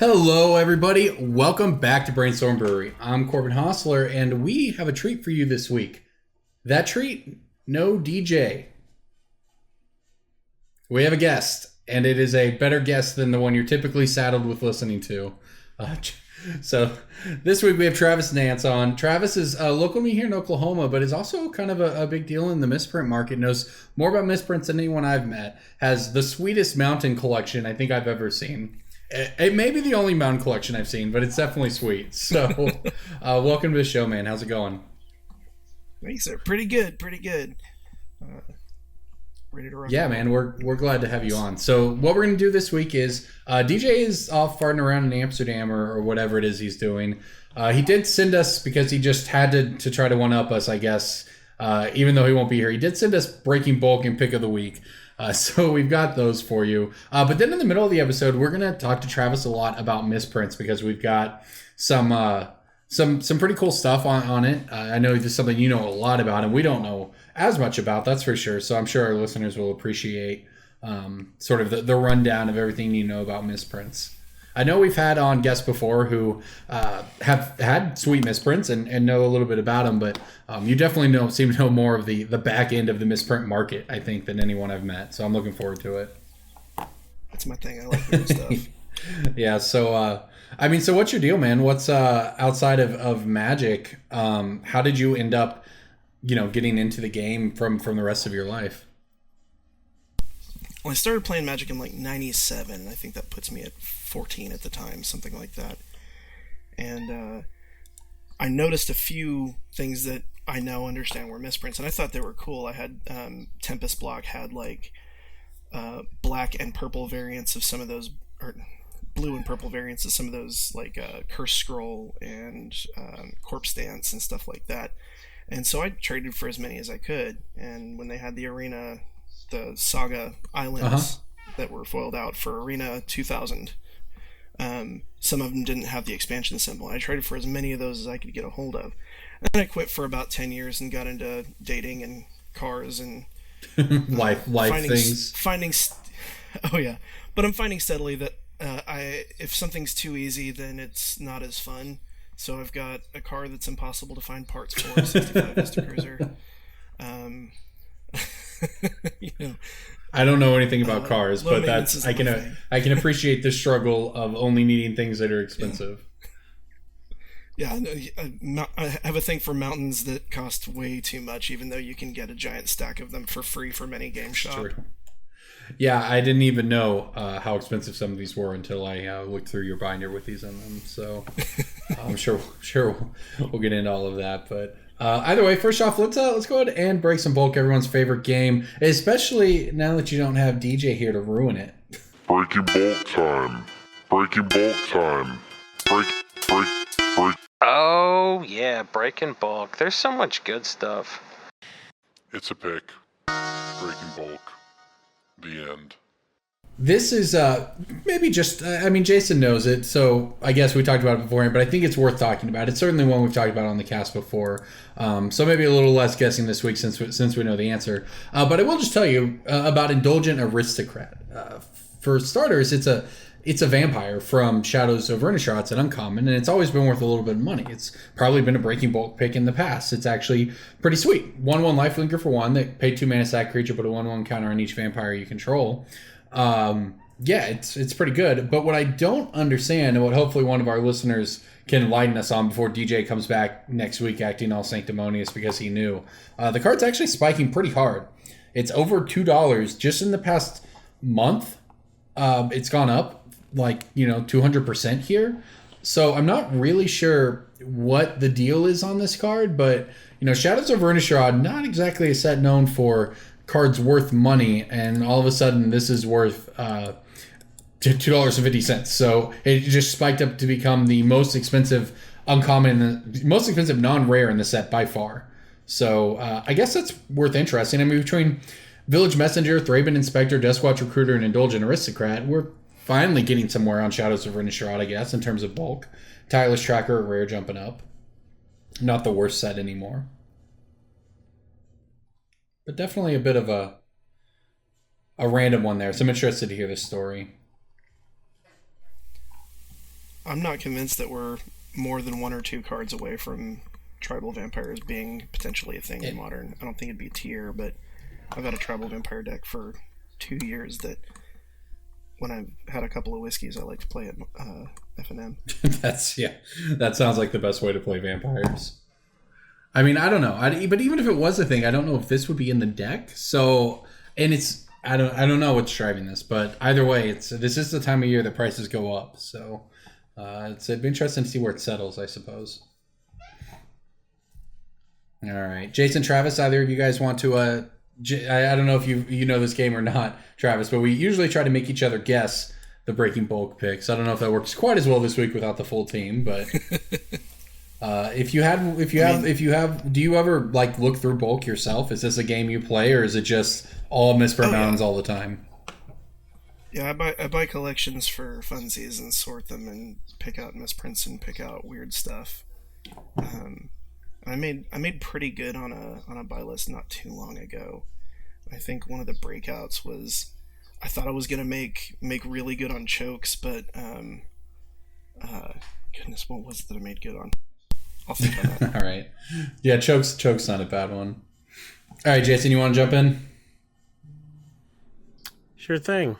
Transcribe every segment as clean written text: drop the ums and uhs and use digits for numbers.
Hello, everybody. Welcome back to Brainstorm Brewery. I'm Corbin Hostler, and we have a treat for you this week. That treat? No DJ. We have a guest, and it is a better guest than the one you're typically saddled with listening to. So this week we have Travis Nance on. Travis is local to me here in Oklahoma, but is also kind of a big deal in the misprint market. Knows more about misprints than anyone I've met. Has the sweetest mountain collection I think I've ever seen. It may be the only mountain collection I've seen, but it's definitely sweet. So welcome to the show, man. How's it going? Thanks, sir. Pretty good. Ready to rock. Yeah, man, we're glad to have you on. So what we're going to do this week is DJ is off farting around in Amsterdam or whatever it is he's doing. He did send us, because he just had to try to one-up us, I guess, even though he won't be here. He did send us Breaking Bulk and Pick of the Week. So we've got those for you. But then in the middle of the episode, we're going to talk to Travis a lot about misprints, because we've got some pretty cool stuff on it. I know this is something you know a lot about, and we don't know as much about, that's for sure. So I'm sure our listeners will appreciate sort of the rundown of everything you know about misprints. I know we've had on guests before who have had sweet misprints and know a little bit about them, but you definitely seem to know more of the back end of the misprint market, I think, than anyone I've met. So I'm looking forward to it. That's my thing. I like doing stuff. Yeah. So, so what's your deal, man? What's outside of Magic? How did you end up, getting into the game from the rest of your life? Well, I started playing Magic in like 97. I think that puts me at 14 at the time, something like that. And I noticed a few things that I now understand were misprints, and I thought they were cool. I had Tempest Block had like black and purple variants of some of those, or blue and purple variants of some of those, like Curse Scroll and Corpse Dance and stuff like that. And so I traded for as many as I could. And when they had the Arena, the Saga Islands that were foiled out for Arena 2000, some of them didn't have the expansion symbol. I traded for as many of those as I could get a hold of. And then I quit for about 10 years and got into dating and cars and life things. Oh yeah, but I'm finding steadily that if something's too easy, then it's not as fun. So I've got a car that's impossible to find parts for, a 65 Vista Cruiser. I don't know anything about cars, but I can appreciate the struggle of only needing things that are expensive. Yeah, I have a thing for mountains that cost way too much, even though you can get a giant stack of them for free from any game shop. True. Yeah, I didn't even know how expensive some of these were until I looked through your binder with these in them. So I'm sure we'll get into all of that. But either way, first off, let's go ahead and break some bulk. Everyone's favorite game, especially now that you don't have DJ here to ruin it. Breaking bulk time. Breaking bulk time. Break. Oh yeah, breaking bulk. There's so much good stuff. It's a pick. Breaking bulk. The end. This is maybe just, Jason knows it, so I guess we talked about it beforehand, but I think it's worth talking about. It's certainly one we've talked about on the cast before, so maybe a little less guessing this week since we know the answer. But I will just tell you about Indulgent Aristocrat. For starters, it's a vampire from Shadows of Innistrad. It's an uncommon, and it's always been worth a little bit of money. It's probably been a breaking bulk pick in the past. It's actually pretty sweet. 1/1 lifelinker for 1 that pay 2 mana sack creature, put a 1/1 counter on each vampire you control. It's pretty good. But what I don't understand, and what hopefully one of our listeners can enlighten us on before DJ comes back next week acting all sanctimonious because he knew, the card's actually spiking pretty hard. It's over $2 just in the past month. It's gone up like 200% here. So I'm not really sure what the deal is on this card, but Shadows of Innistrad, not exactly a set known for cards worth money, and all of a sudden this is worth $2.50. So it just spiked up to become the most expensive uncommon, most expensive non-rare in the set by far. So I guess that's worth interesting. Between Village Messenger, Thraben Inspector, Duskwatch Recruiter, and Indulgent Aristocrat, we're finally getting somewhere on Shadows of Innistrad, I guess, in terms of bulk. Tireless Tracker, rare jumping up. Not the worst set anymore. But definitely a bit of a random one there. So I'm interested to hear this story. I'm not convinced that we're more than 1 or 2 cards away from tribal vampires being potentially a thing in Modern. I don't think it'd be a tier, but I've had a tribal vampire deck for 2 years that when I've had a couple of whiskeys, I like to play at F&M. That sounds like the best way to play vampires. I mean, I don't know. But even if it was a thing, I don't know if this would be in the deck. So, and it's I don't know what's driving this, but either way, this is the time of year that prices go up. So, it'd be interesting to see where it settles, I suppose. All right, Jason, Travis, either of you guys want to? I don't know if you know this game or not, Travis, but we usually try to make each other guess the breaking bulk picks. I don't know if that works quite as well this week without the full team, but. If you have, do you ever like look through bulk yourself? Is this a game you play, or is it just all misprint mountains all the time? Yeah, I buy collections for funsies and sort them and pick out misprints and pick out weird stuff. I made pretty good on a buy list not too long ago. I think one of the breakouts was I thought I was gonna make really good on chokes, but goodness, what was it that I made good on? I'll think on that. All right. Yeah, choke's not a bad one. All right, Jason, you want to jump in? Sure thing.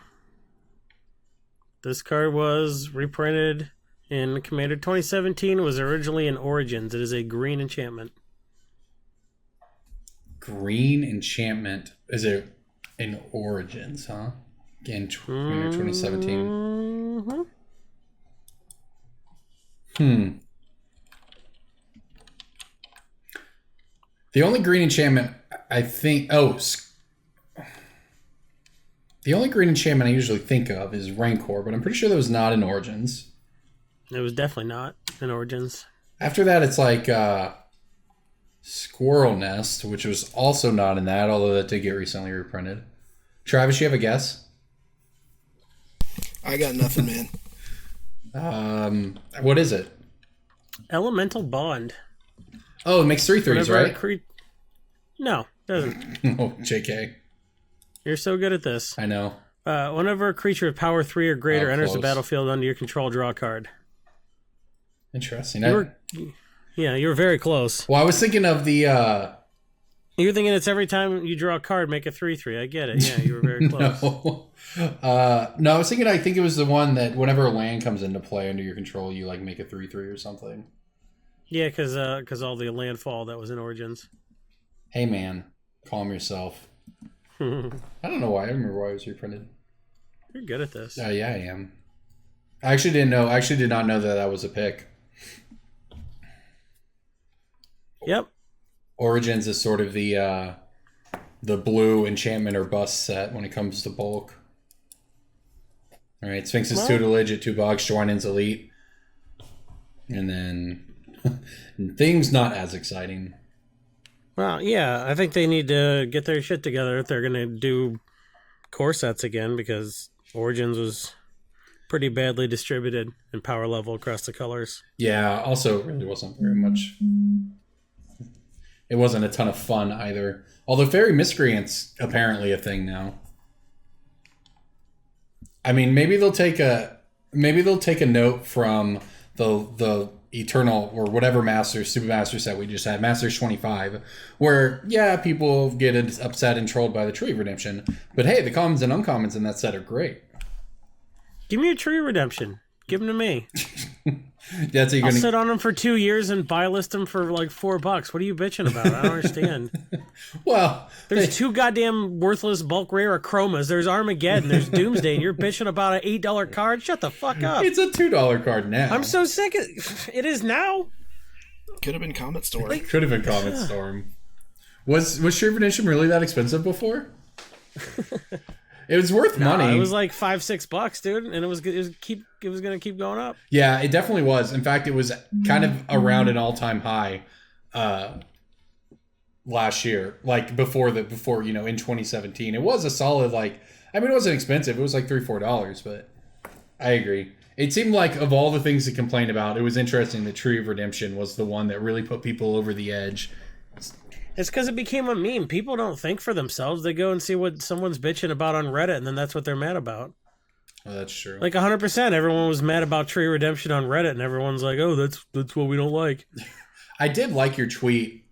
This card was reprinted in Commander 2017. It was originally in Origins. It is a green enchantment. Green enchantment. Is it in Origins, huh? Again, Commander 2017. Mm-hmm. The only green enchantment I think... the only green enchantment I usually think of is Rancor, but I'm pretty sure that was not in Origins. It was definitely not in Origins. After that, it's like Squirrel Nest, which was also not in that, although that did get recently reprinted. Travis, you have a guess? I got nothing, man. What is it? Elemental Bond. Oh, it makes 3/3s, right? No, it doesn't. Oh, JK. You're so good at this. I know. Whenever a creature of power 3 or greater enters the battlefield under your control, draw a card. Interesting. You were very close. Well, I was thinking of the... You're thinking it's every time you draw a card, make a 3/3. I get it. Yeah, you were very close. No, I was thinking, I think it was the one that whenever a land comes into play under your control, you like make a 3/3 or something. Yeah, because all the landfall that was in Origins. Hey, man. Calm yourself. I don't know why. I remember why it was reprinted. You're good at this. Yeah, I am. I actually didn't know. I actually did not know that was a pick. Yep. Origins is sort of the blue enchantment or bust set when it comes to bulk. All right, Sphinx's tutelage at 2 bucks, Joinen's elite. And then things not as exciting. Well, yeah, I think they need to get their shit together if they're going to do core sets again, because Origins was pretty badly distributed in power level across the colors. Yeah, also it really wasn't very much. It wasn't a ton of fun either. Although Fairy Miscreant's apparently a thing now. I mean, maybe they'll take a note from the Eternal or whatever Super Master set we just had, Masters 25, where people get upset and trolled by the Tree of Redemption, but hey, the commons and uncommons in that set are great. Give me a Tree of Redemption. Give them to me. I'll sit on them for 2 years and buy list them for like $4. What are you bitching about? I don't understand. Well, there's 2 goddamn worthless bulk rare chromas. There's Armageddon. There's Doomsday, and you're bitching about an $8 card. Shut the fuck up. It's a $2 card now. I'm so sick of it. Is now. Could have been Comet Storm. Could have been Comet Storm. Was Tree of Redemption really that expensive before? It was worth money. It was like $5-6, dude, and it was gonna keep going up. Yeah, it definitely was. In fact, it was kind of around an all-time high last year, like before in 2017. It was a solid it wasn't expensive. It was like $3-4, but I agree. It seemed like of all the things to complain about, it was interesting that Tree of Redemption was the one that really put people over the edge. It's because it became a meme. People don't think for themselves. They go and see what someone's bitching about on Reddit, and then that's what they're mad about. Oh, that's true. Like 100%. Everyone was mad about Tree Redemption on Reddit, and everyone's like, "Oh, that's what we don't like." I did like your tweet.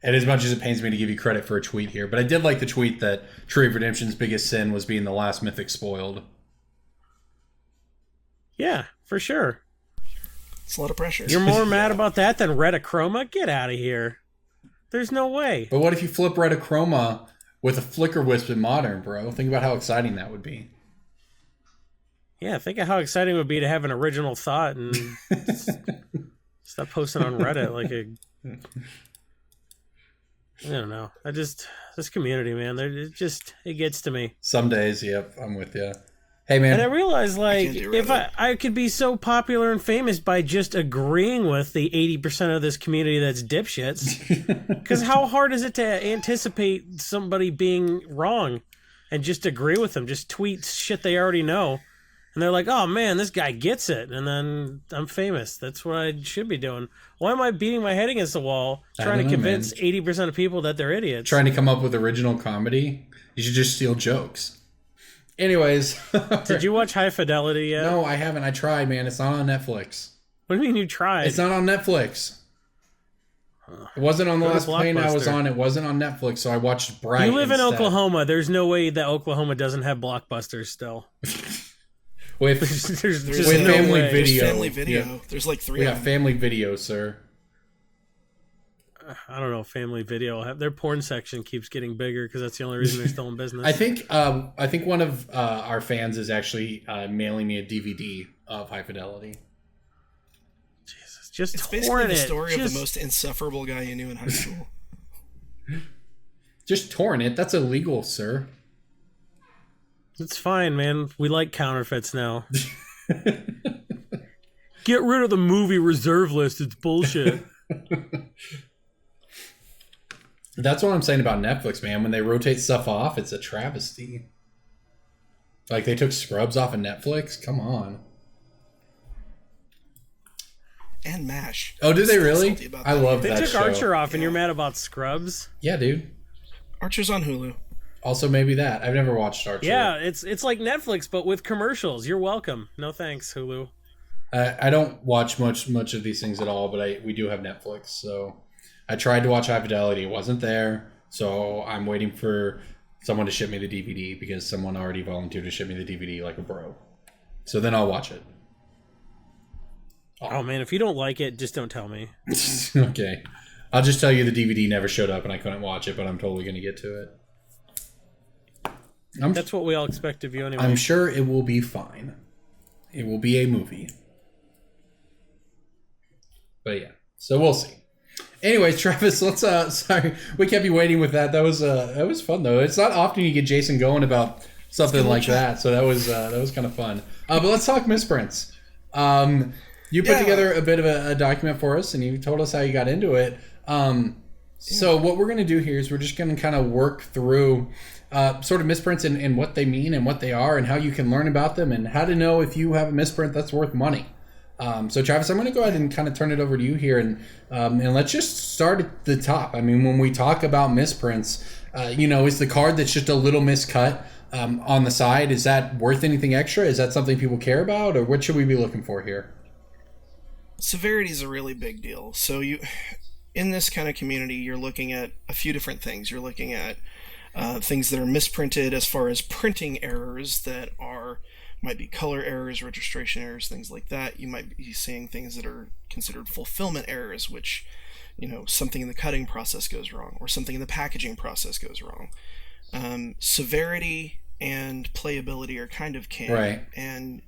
And as much as it pains me to give you credit for a tweet here, but I did like the tweet that Tree of Redemption's biggest sin was being the last mythic spoiled. Yeah, for sure. It's a lot of pressure. You're more mad about that than Retachroma? Get out of here. There's no way. But what if you flip Retachroma with a Flicker Wisp in Modern, bro? Think about how exciting that would be. Yeah, think of how exciting it would be to have an original thought and stop posting on Reddit like a... I don't know. This community, man, it gets to me. Some days, yep, I'm with you. Hey, man. And I realized, like, if I could be so popular and famous by just agreeing with the 80% of this community that's dipshits, because how hard is it to anticipate somebody being wrong and just agree with them, just tweet shit they already know, and they're like, oh, man, this guy gets it, and then I'm famous. That's what I should be doing. Why am I beating my head against the wall trying to convince 80% of people that they're idiots? Trying to come up with original comedy? You should just steal jokes. Anyways. Did you watch High Fidelity yet? No, I haven't. I tried, man. It's not on Netflix. What do you mean you tried? It's not on Netflix. It wasn't on the last plane I was on. It wasn't on Netflix, so I watched Bright. You live in instead. Oklahoma. There's no way that Oklahoma doesn't have Blockbusters still. With there's Family Video. There's Family Video. Yeah. There's like 3 We of got them. Family Video, sir. I don't know. Family Video. Their porn section keeps getting bigger because that's the only reason they're still in business. I think one of our fans is actually mailing me a DVD of High Fidelity. Jesus, just It's basically the story of the most insufferable guy you knew in high school. Just torrent it. That's illegal, sir. It's fine, man. We like counterfeits now. Get rid of the movie reserve list. It's bullshit. That's what I'm saying about Netflix, man. When they rotate stuff off, it's a travesty. Like, they took Scrubs off of Netflix? Come on. And MASH. Oh, did they really? I love that show. They took show. Archer off, and you're mad about Scrubs? Yeah, dude. Archer's on Hulu. Also, maybe that. I've never watched Archer. Yeah, it's like Netflix, but with commercials. You're welcome. No thanks, Hulu. I don't watch much of these things at all, but we do have Netflix, so... I tried to watch High Fidelity. It wasn't there. So I'm waiting for someone to ship me the DVD because someone already volunteered to ship me the DVD like a bro. So then I'll watch it. Oh, man. If you don't like it, just don't tell me. Okay. I'll just tell you the DVD never showed up and I couldn't watch it, but I'm totally going to get to it. That's what we all expect of you anyway. I'm sure it will be fine. It will be a movie. But yeah. So we'll see. Anyways, Travis, let's sorry we kept you waiting with that. That was fun though. It's not often you get Jason going about something like that, so that was kind of fun. But let's talk Misprints. You put together a bit of a document for us, and you told us how you got into it. So what we're gonna do here is we're just gonna kind of work through sort of misprints and what they mean and what they are and how you can learn about them and how to know if you have a misprint that's worth money. So Travis, I'm going to go ahead and kind of turn it over to you here, and let's just start at the top. I mean, when we talk about misprints, is the card that's just a little miscut on the side, is that worth anything extra? Is that something people care about, or what should we be looking for here? Severity is a really big deal. So in this kind of community, you're looking at a few different things. You're looking at things that are misprinted as far as printing errors that might be color errors, registration errors, things like that. You might be seeing things that are considered fulfillment errors, which, something in the cutting process goes wrong, or something in the packaging process goes wrong. Severity and playability are kind of king. Right. And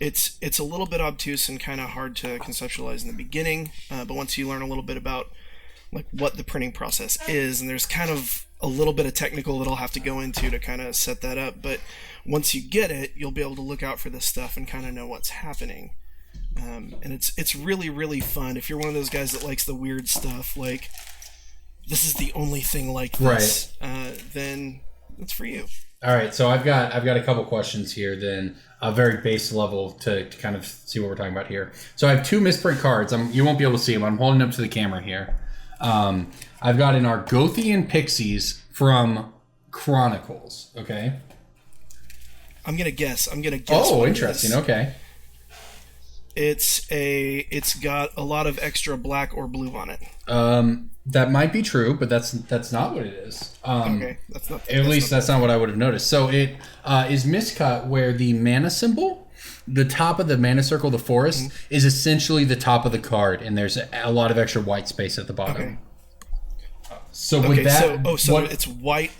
it's a little bit obtuse and kind of hard to conceptualize in the beginning, but once you learn a little bit about like what the printing process is, and there's kind of a little bit of technical that I'll have to go into to kind of set that up, but once you get it, you'll be able to look out for this stuff and kind of know what's happening. And it's really, really fun. If you're one of those guys that likes the weird stuff, like this is the only thing like this, then it's for you. All right, so I've got a couple questions here, then a very base level to kind of see what we're talking about here. So I have two misprint cards. You won't be able to see them. I'm holding up to the camera here. I've got an Argothian Pixies from Chronicles, okay? I'm gonna guess. Oh, what it interesting. is. Okay. It's got a lot of extra black or blue on it. That might be true, but that's not what it is. Okay, That's not what I would have noticed. So it is miscut where the mana symbol, the top of the mana circle, the forest, is essentially the top of the card, and there's a lot of extra white space at the bottom. Okay. So with that, it's white.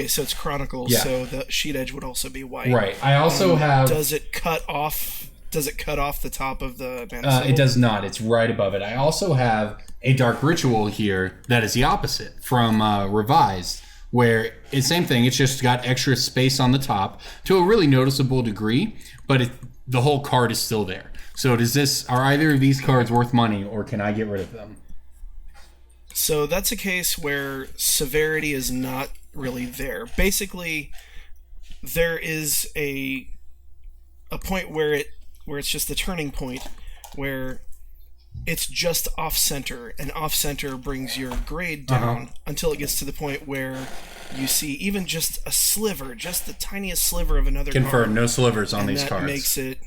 So it's Chronicle. Yeah. So the sheet edge would also be white. Right. I also have. Does it cut off the top of the mana symbol? It does not. It's right above it. I also have a Dark Ritual here that is the opposite from Revised, where it's same thing. It's just got extra space on the top to a really noticeable degree, but the whole card is still there. So are either of these cards worth money, or can I get rid of them? So that's a case where severity is not really there. Basically, there is a point where it's just the turning point where it's just off center, and off center brings your grade down until it gets to the point where you see even just a sliver, just the tiniest sliver of another card. Confirm, no slivers on these that cards. Makes it.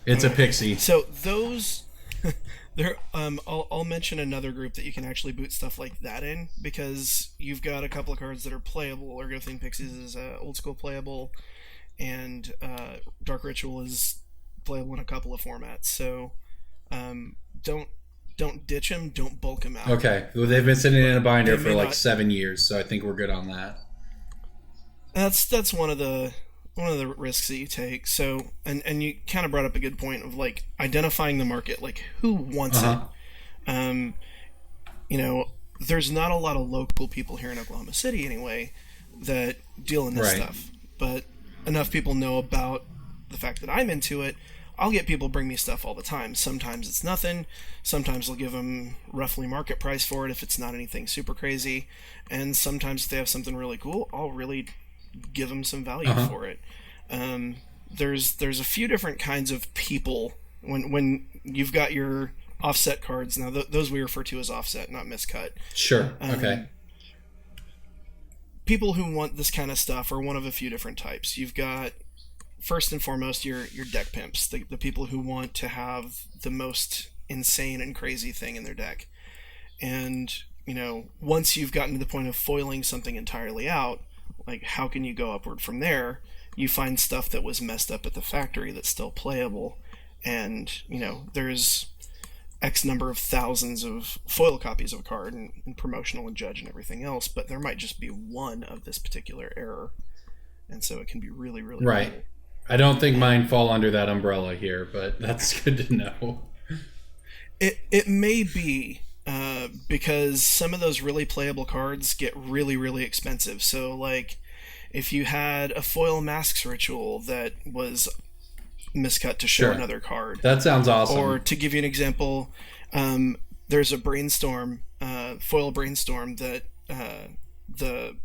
It's a pixie. So those. I'll mention another group that you can actually boot stuff like that in, because you've got a couple of cards that are playable. Ergothine Pixies is old school playable, and Dark Ritual is playable in a couple of formats. So don't ditch them, don't bulk them out. Okay, well, they've been sitting in a binder for like 7 years, so I think we're good on that. That's one of the risks that you take. So, and you kind of brought up a good point of like identifying the market, like who wants it. There's not a lot of local people here in Oklahoma City anyway that deal in this stuff, but enough people know about the fact that I'm into it. I'll get people bring me stuff all the time. Sometimes it's nothing. Sometimes I'll give them roughly market price for it if it's not anything super crazy. And sometimes if they have something really cool, I'll really give them some value for it. There's a few different kinds of people when you've got your offset cards. Now those we refer to as offset, not miscut. Sure. Okay. People who want this kind of stuff are one of a few different types. You've got, first and foremost, your deck pimps, the people who want to have the most insane and crazy thing in their deck. And, once you've gotten to the point of foiling something entirely out, like how can you go upward from there? You find stuff that was messed up at the factory that's still playable. And, there's X number of thousands of foil copies of a card and promotional and judge and everything else, but there might just be one of this particular error. And so it can be really, really right. Cool. I don't think mine fall under that umbrella here, but that's good to know. It may be, because some of those really playable cards get really, really expensive. So, like, if you had a foil Masks Ritual that was miscut to show another card. That sounds awesome. Or to give you an example, there's a Brainstorm, foil Brainstorm that the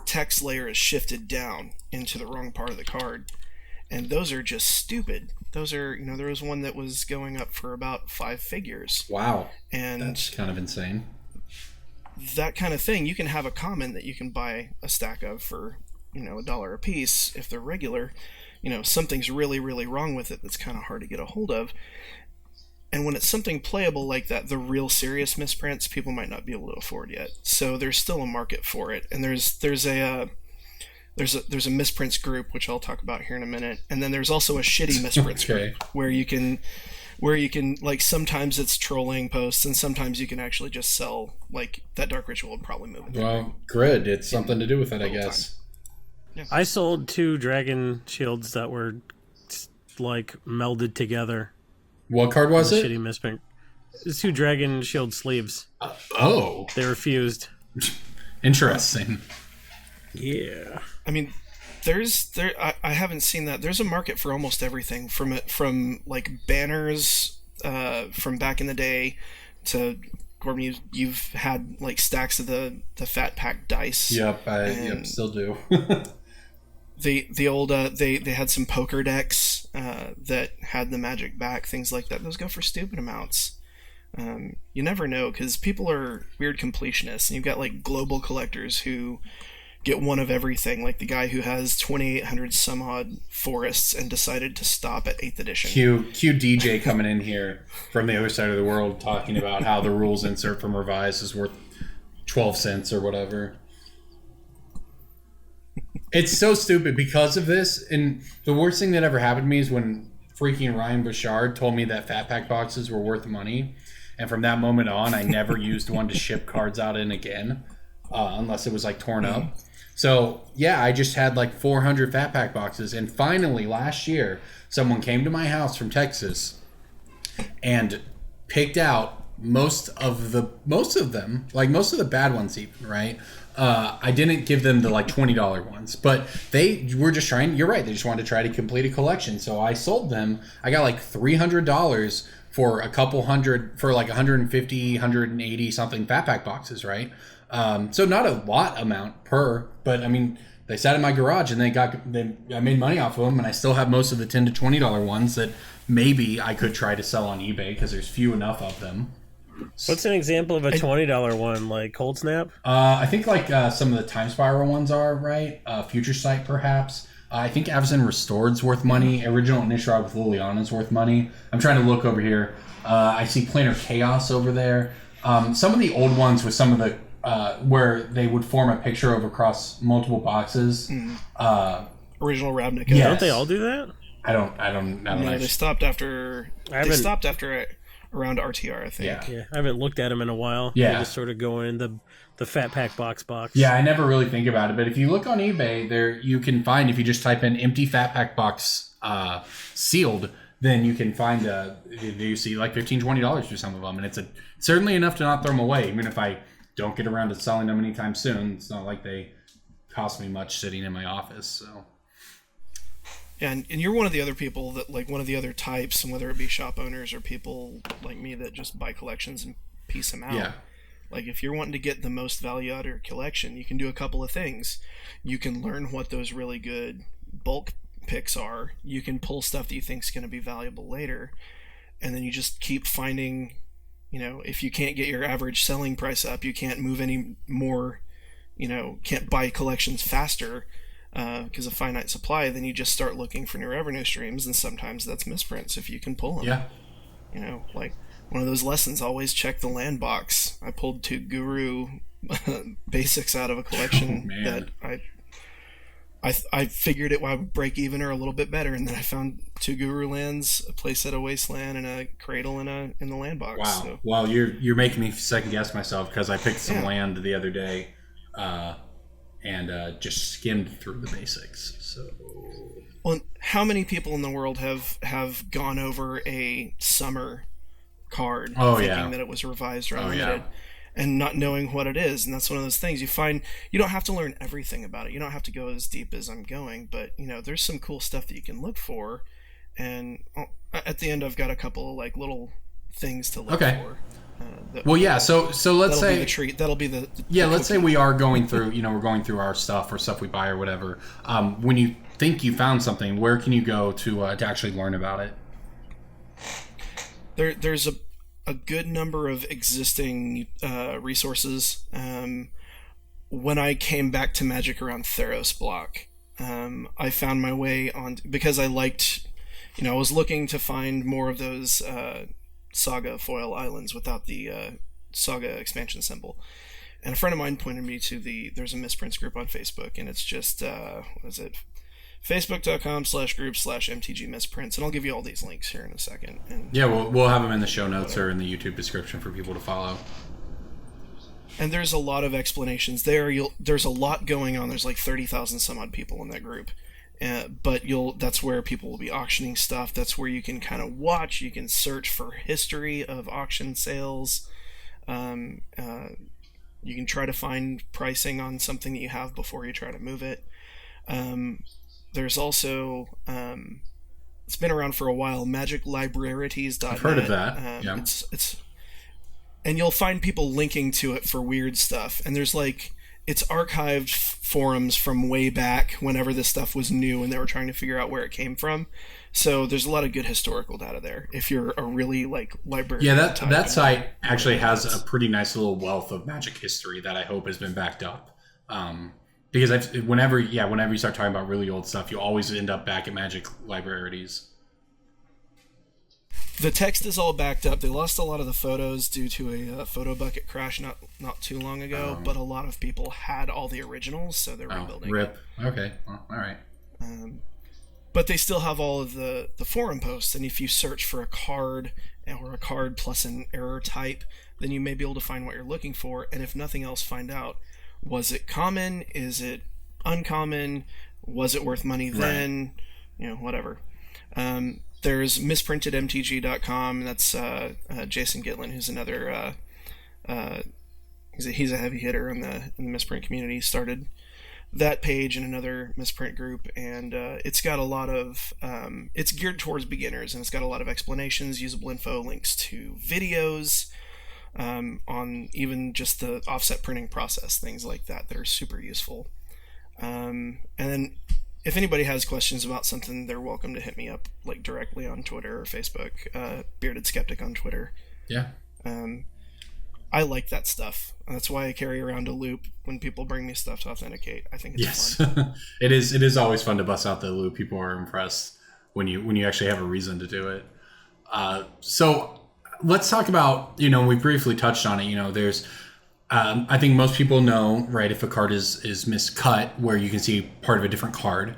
text layer is shifted down into the wrong part of the card. And those are just stupid. Those are, there was one that was going up for about 5 figures. Wow. And that's kind of insane. That kind of thing, you can have a common that you can buy a stack of for, $1 a piece if they're regular. Something's really, really wrong with it that's kind of hard to get a hold of. And when it's something playable like that, the real serious misprints, people might not be able to afford yet. So there's still a market for it. And there's a misprints group, which I'll talk about here in a minute, and then there's also a shitty misprints group where you can like, sometimes it's trolling posts and sometimes you can actually just sell, like, that Dark Ritual would probably move it. Well, grid, it's something to do with it, I guess. Yeah. I sold 2 dragon shields that were like melded together. What card was it? Shitty misprint. It's 2 dragon shield sleeves. They were fused. Interesting. Yeah. I mean, I haven't seen that. There's a market for almost everything, from like banners from back in the day to Corbin. You've had like stacks of the fat pack dice. Yep, I still do. the old they had some poker decks that had the magic back, things like that. Those go for stupid amounts. You never know, because people are weird completionists, and you've got like global collectors who get one of everything, like the guy who has 2,800 some odd forests and decided to stop at 8th edition. Cue DJ coming in here from the other side of the world talking about how the rules insert from Revised is worth 12 cents or whatever. It's so stupid because of this. And the worst thing that ever happened to me is when freaking Ryan Bouchard told me that Fat Pack boxes were worth money. And from that moment on, I never used one to ship cards out in again, unless it was like torn up. So yeah, I just had like 400 Fat Pack boxes. And finally last year, someone came to my house from Texas and picked out most of them, like most of the bad ones even, right? I didn't give them the like $20 ones, but they were just trying. You're right. They just wanted to try to complete a collection. So I sold them. I got like $300 for a couple hundred, for like 150, 180 something Fat Pack boxes, right? So not a lot amount per, but I mean, they sat in my garage and I made money off of them, and I still have most of the $10 to $20 ones that maybe I could try to sell on eBay because there's few enough of them. What's an example of a $20 one, like Cold Snap? I think like some of the Time Spiral ones are, right? Future Sight, perhaps. I think Avacyn Restored's worth money. Original Innistrad with Liliana's worth money. I'm trying to look over here. I see Planar Chaos over there. Some of the old ones with some of the where they would form a picture of across multiple boxes. Original Ravnica. Yes. Don't they all do that? I don't No, know. they stopped after. They stopped after around RTR, I think. Yeah. I haven't looked at them in a while. Yeah. They just sort of go in the Fat Pack box. Yeah, I never really think about it, but if you look on eBay, there you can find, if you just type in empty Fat Pack box sealed, then you can find you see like $15, $20 for some of them, and it's certainly enough to not throw them away. Even if I don't get around to selling them anytime soon, it's not like they cost me much sitting in my office. So. Yeah, and you're one of the other people that, like, one of the other types, and whether it be shop owners or people like me that just buy collections and piece them out. Yeah. Like, if you're wanting to get the most value out of your collection, you can do a couple of things. You can learn what those really good bulk picks are. You can pull stuff that you think is going to be valuable later. And then you just keep finding, if you can't get your average selling price up, you can't move any more, can't buy collections faster because of finite supply, then you just start looking for new revenue streams, and sometimes that's misprints if you can pull them. Yeah. Like one of those lessons, always check the land box. I pulled 2 Guru basics out of a collection that I figured it would break even or a little bit better, and then I found 2 Guru lands, a playset of Wasteland, and a Cradle in the land box. Wow. So. Well, you're making me second guess myself because I picked some land the other day. And just skimmed through the basics. So, well, how many people in the world have gone over a summer card thinking that it was revised or unlimited, and not knowing what it is? And that's one of those things you find. You don't have to learn everything about it. You don't have to go as deep as I'm going, but there's some cool stuff that you can look for. And at the end, I've got a couple of like little things to look for. So let's say the treat. That'll be the let's say we are going through, we're going through our stuff or stuff we buy or whatever. When you think you found something, where can you go to actually learn about it? There's a good number of existing resources. When I came back to Magic around Theros block, I found my way on, because I liked, I was looking to find more of those Saga foil islands without the Saga expansion symbol, and a friend of mine pointed me to there's a Misprints group on Facebook, and it's just what is it, facebook.com/group/MTG Misprints, and I'll give you all these links here in a second. And we'll have them in the show notes or in the YouTube description for people to follow. And there's a lot of explanations there. There's a lot going on. There's like 30,000 some odd people in that group. But that's where people will be auctioning stuff. That's where you can kind of watch. You can search for history of auction sales. You can try to find pricing on something that you have before you try to move it. There's also, it's been around for a while, magiclibrarities.net. I've heard of that. It's and you'll find people linking to it for weird stuff. And there's it's archived forums from way back whenever this stuff was new and they were trying to figure out where it came from. So there's a lot of good historical data there if you're a really librarian. Yeah, that site actually has a pretty nice little wealth of Magic history that I hope has been backed up. Because whenever you start talking about really old stuff, you always end up back at Magic libraries. The text is all backed up. They lost a lot of the photos due to a photo bucket crash not too long ago, but a lot of people had all the originals, so they're rebuilding. Rip. Okay. Well, all right. But they still have all of the forum posts, and if you search for a card or a card plus an error type, then you may be able to find what you're looking for, and if nothing else, find out, was it common? Is it uncommon? Was it worth money then? Right. Whatever. There's misprintedmtg.com, and that's Jason Gitlin, who's another he's a heavy hitter in the misprint community. Started that page in another misprint group, and it's got a lot of it's geared towards beginners, and it's got a lot of explanations, usable info, links to videos on even just the offset printing process, things like that are super useful. And then if anybody has questions about something, they're welcome to hit me up directly on Twitter or Facebook. Bearded Skeptic on Twitter. Yeah. I like that stuff. That's why I carry around a loop when people bring me stuff to authenticate. I think it's fun. It is always fun to bust out the loop. People are impressed when you actually have a reason to do it. So let's talk about, we briefly touched on it. There's I think most people know, right, if a card is miscut, where you can see part of a different card.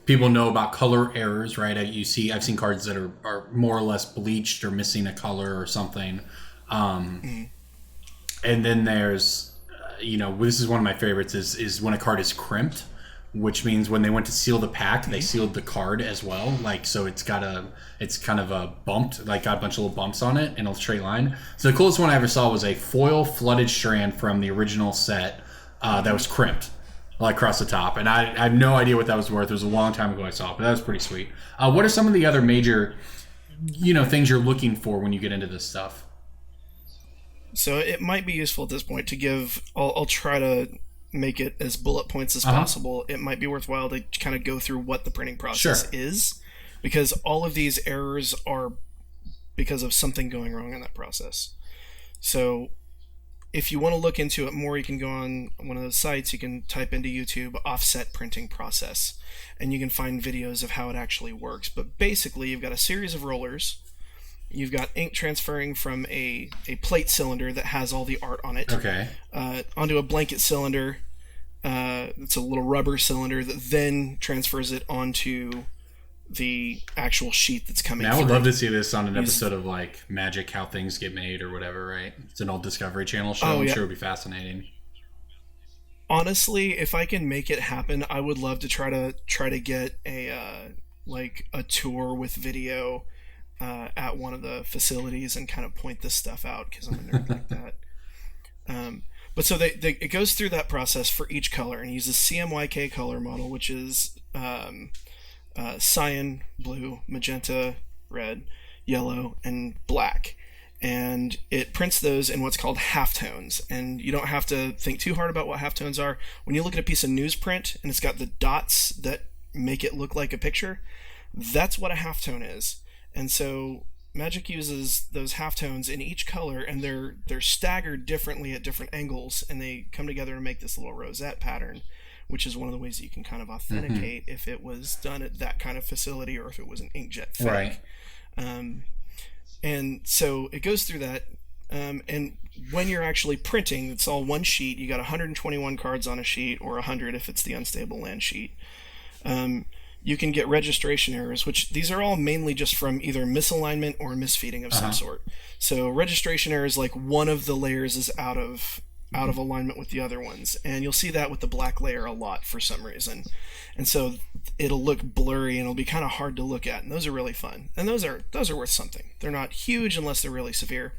People know about color errors, right? I've seen cards that are more or less bleached or missing a color or something. And then there's, this is one of my favorites is when a card is crimped, which means when they went to seal the pack, they sealed the card as well. So it's kind of a bumped, got a bunch of little bumps on it in a straight line. So the coolest one I ever saw was a foil flooded strand from the original set that was crimped, across the top. And I have no idea what that was worth. It was a long time ago I saw it, but that was pretty sweet. What are some of the other major, things you're looking for when you get into this stuff? So it might be useful at this point to give, I'll try to make it as bullet points as possible. It might be worthwhile to kind of go through what the printing process is, because all of these errors are because of something going wrong in that process. So if you want to look into it more, you can go on one of those sites. You can type into YouTube offset printing process, and you can find videos of how it actually works. But basically, you've got a series of rollers. You've got ink transferring from a plate cylinder that has all the art on it onto a blanket cylinder. It's a little rubber cylinder that then transfers it onto the actual sheet that's coming through. I would love to see this on an episode of Magic, How Things Get Made or whatever, right? It's an old Discovery Channel show. I'm sure it would be fascinating. Honestly, if I can make it happen, I would love to try to get a tour with video at one of the facilities and kind of point this stuff out, because I'm a nerd like that. But so it goes through that process for each color and uses CMYK color model, which is cyan, blue, magenta, red, yellow, and black. And it prints those in what's called halftones. And you don't have to think too hard about what halftones are. When you look at a piece of newsprint and it's got the dots that make it look like a picture, that's what a halftone is. And so Magic uses those halftones in each color, and they're staggered differently at different angles, and they come together to make this little rosette pattern, which is one of the ways that you can kind of authenticate if it was done at that kind of facility or if it was an inkjet fake. Right. And so it goes through that, and when you're actually printing, it's all one sheet. You got 121 cards on a sheet, or 100 if it's the unstable land sheet. You can get registration errors, which these are all mainly just from either misalignment or misfeeding of some sort. So registration errors, one of the layers is out of alignment with the other ones, and you'll see that with the black layer a lot for some reason. And so it'll look blurry and it'll be kind of hard to look at, and those are really fun. And those are worth something. They're not huge unless they're really severe.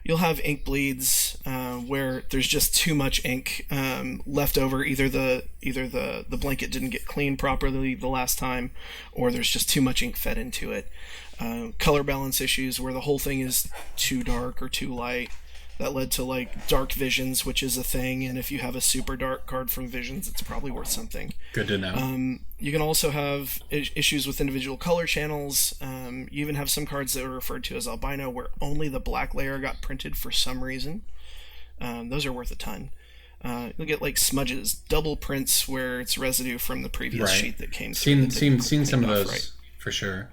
You'll have ink bleeds where there's just too much ink left over. Either the blanket didn't get cleaned properly the last time, or there's just too much ink fed into it. Color balance issues where the whole thing is too dark or too light. That led to dark visions, which is a thing, and if you have a super dark card from Visions, it's probably worth something. Good to know. You can also have issues with individual color channels. You even have some cards that are referred to as albino, where only the black layer got printed for some reason. Those are worth a ton. You'll get like smudges, double prints where it's residue from the previous Right. sheet that came through. Seen some of cleaned off those right. for sure.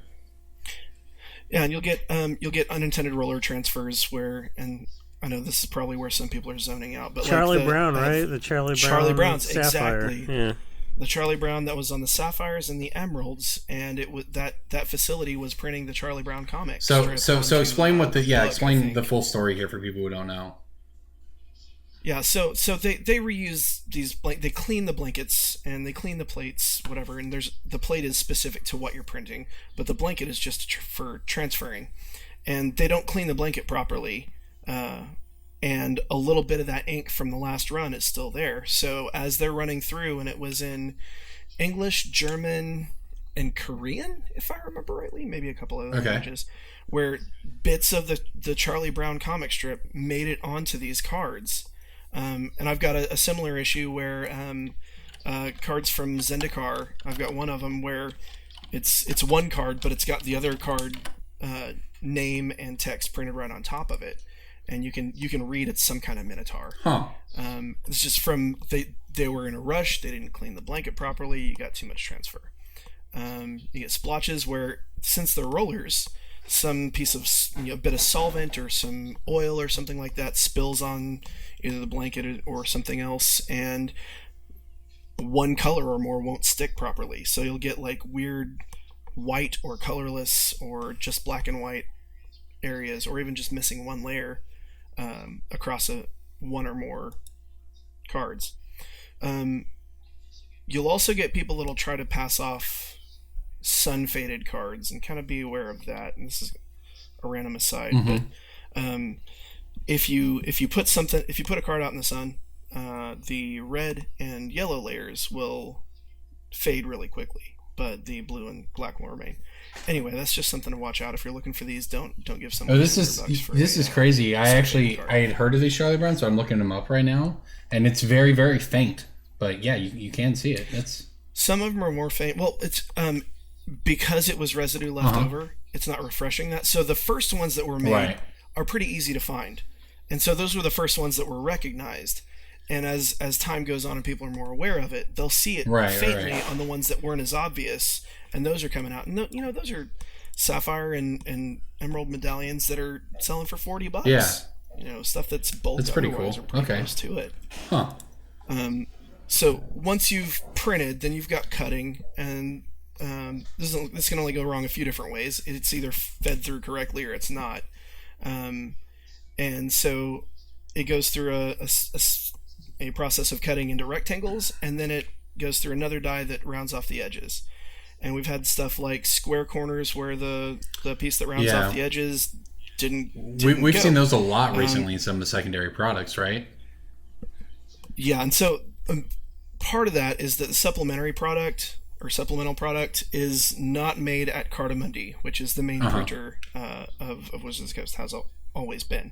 Yeah, and you'll get unintended roller transfers where, and I know this is probably where some people are zoning out, but Charlie like Brown, right? The Charlie Browns, Sapphire. exactly. Yeah. The Charlie Brown that was on the Sapphires and the Emeralds, and it was that facility was printing the Charlie Brown comics. So explain what explain the book, full story here for people who don't know. Yeah, so they reuse these they clean the blankets and they clean the plates, whatever. And the plate is specific to what you're printing, but the blanket is just for transferring. And they don't clean the blanket properly, and a little bit of that ink from the last run is still there. So as they're running through, and it was in English, German, and Korean, if I remember rightly, maybe a couple of other languages, where bits of the Charlie Brown comic strip made it onto these cards. And I've got a similar issue where cards from Zendikar, I've got one of them where it's one card, but it's got the other card name and text printed right on top of it, and you can read it's some kind of Minotaur. It's just from they were in a rush, they didn't clean the blanket properly, you got too much transfer. You get splotches where, since they're rollers, some piece of a bit of solvent or some oil or something like that spills on either the blanket or something else, and one color or more won't stick properly. So you'll get like weird white or colorless or just black and white areas, or even just missing one layer across one or more cards. You'll also get people that'll try to pass off sun faded cards, and kind of be aware of that. And this is a random aside, but if you put a card out in the sun, the red and yellow layers will fade really quickly, but the blue and black will remain. Anyway, that's just something to watch out. If you're looking for these, don't give someone. This is crazy. I had heard of these Charlie Brown, so I'm looking them up right now, and it's very, very faint. But yeah, you can see it. Some of them are more faint. Well, it's because it was residue left over. It's not refreshing that. So the first ones that were made are pretty easy to find, and so those were the first ones that were recognized. And as time goes on and people are more aware of it, they'll see it faintly on the ones that weren't as obvious, and those are coming out. And those are sapphire and emerald medallions that are selling for $40. Yeah, stuff that's bulk. That's pretty cool. Pretty close to it. So once you've printed, then you've got cutting, and this can only go wrong a few different ways. It's either fed through correctly or it's not. And so it goes through a process of cutting into rectangles, and then it goes through another die that rounds off the edges. And we've had stuff like square corners where the piece that rounds off the edges didn't we've seen those a lot recently in some of the secondary products, right? Yeah, and so part of that is that the supplemental product is not made at Cardamundi, which is the main printer of Wizards of the Coast, has always been.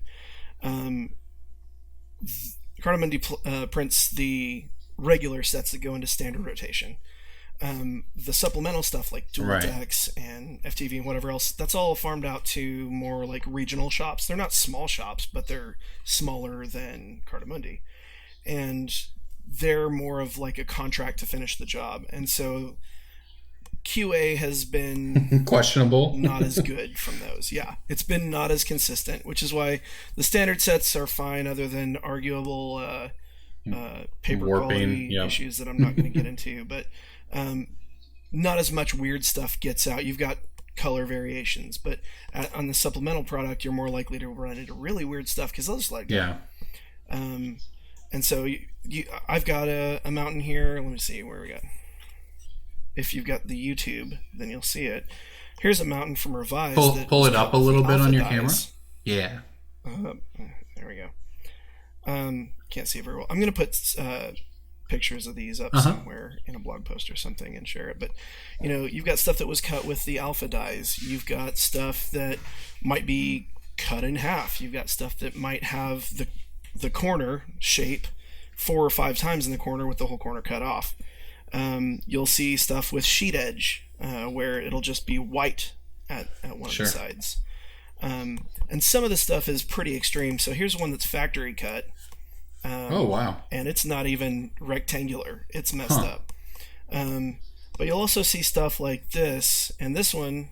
Cardamundi prints the regular sets that go into standard rotation. The supplemental stuff like Dual Decks and FTV and whatever else, that's all farmed out to more like regional shops. They're not small shops, but they're smaller than Cardamundi. And they're more of like a contract to finish the job. And so QA has been questionable, not as good from those. Yeah, it's been not as consistent, which is why the standard sets are fine, other than arguable paper quality issues that I'm not going to get into. But not as much weird stuff gets out. You've got color variations, but on the supplemental product, you're more likely to run into really weird stuff because they'll just let go. And so I've got a mountain here. Let me see where we got. If you've got the YouTube, then you'll see it. Here's a mountain from Revised. Pull it up a little bit on your camera. Yeah. There we go. Can't see it very well. I'm going to put pictures of these up somewhere in a blog post or something and share it. But, you've got stuff that was cut with the alpha dies. You've got stuff that might be cut in half. You've got stuff that might have the corner shape 4 or 5 times in the corner with the whole corner cut off. You'll see stuff with sheet edge where it'll just be white at one of the sides. And some of the stuff is pretty extreme. So here's one that's factory cut. Oh, wow. And it's not even rectangular. It's messed up. But you'll also see stuff like this, and this one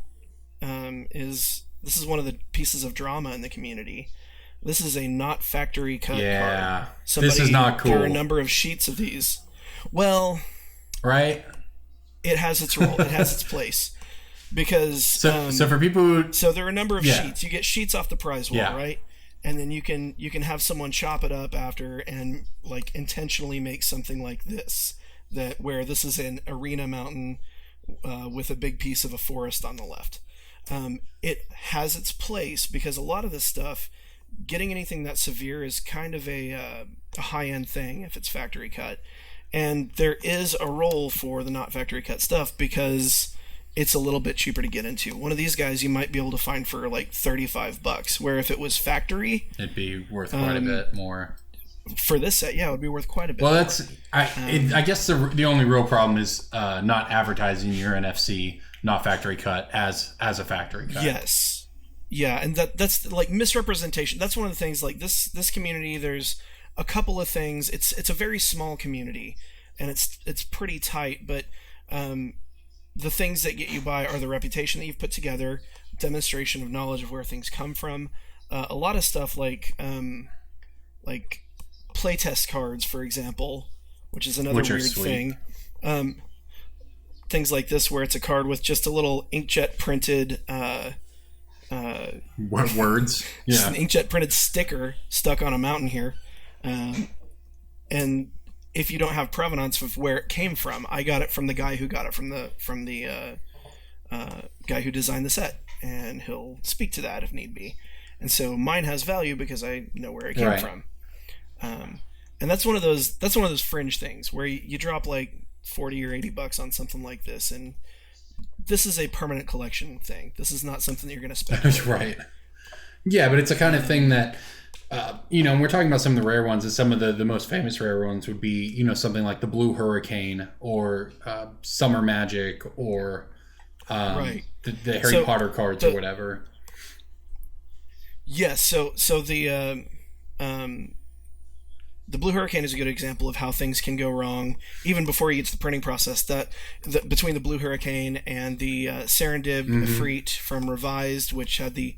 is one of the pieces of drama in the community. This is a not factory cut card. This is not cool. There are a number of sheets of these. Well, right? It has its role. It has its place. Because so for people who... So there are a number of sheets. You get sheets off the prize wall, right? And then you can have someone chop it up after and like intentionally make something like this, where this is an arena mountain with a big piece of a forest on the left. It has its place because a lot of this stuff, getting anything that severe is kind of a high-end thing if it's factory cut. And there is a role for the not factory cut stuff because it's a little bit cheaper to get into. One of these guys you might be able to find for like $35, where if it was factory, it'd be worth quite a bit more. For this set, it would be worth quite a bit. Well, more. I guess the only real problem is not advertising your NFC not factory cut as a factory cut. Yes, and that's like misrepresentation. That's one of the things. Like this community, there's a couple of things. It's a very small community, and it's pretty tight. But the things that get you by are the reputation that you've put together, demonstration of knowledge of where things come from, a lot of stuff like playtest cards, for example, which is another weird thing. Things like this, where it's a card with just a little inkjet printed words, just an inkjet printed sticker stuck on a mountain here, and if you don't have provenance of where it came from, I got it from the guy who got it from the guy who designed the set, and he'll speak to that if need be. And so mine has value because I know where it came from. And that's one of those fringe things where you drop like $40 or $80 on something like this, and this is a permanent collection thing. This is not something that you're going to spend. Right. Yeah, but it's a kind of thing that and we're talking about some of the rare ones, and some of the most famous rare ones would be, something like the Blue Hurricane or Summer Magic or the Harry Potter cards or whatever. Yes, so the Blue Hurricane is a good example of how things can go wrong even before you get to the printing process. Between the Blue Hurricane and the Serendib Efreet from Revised, which had the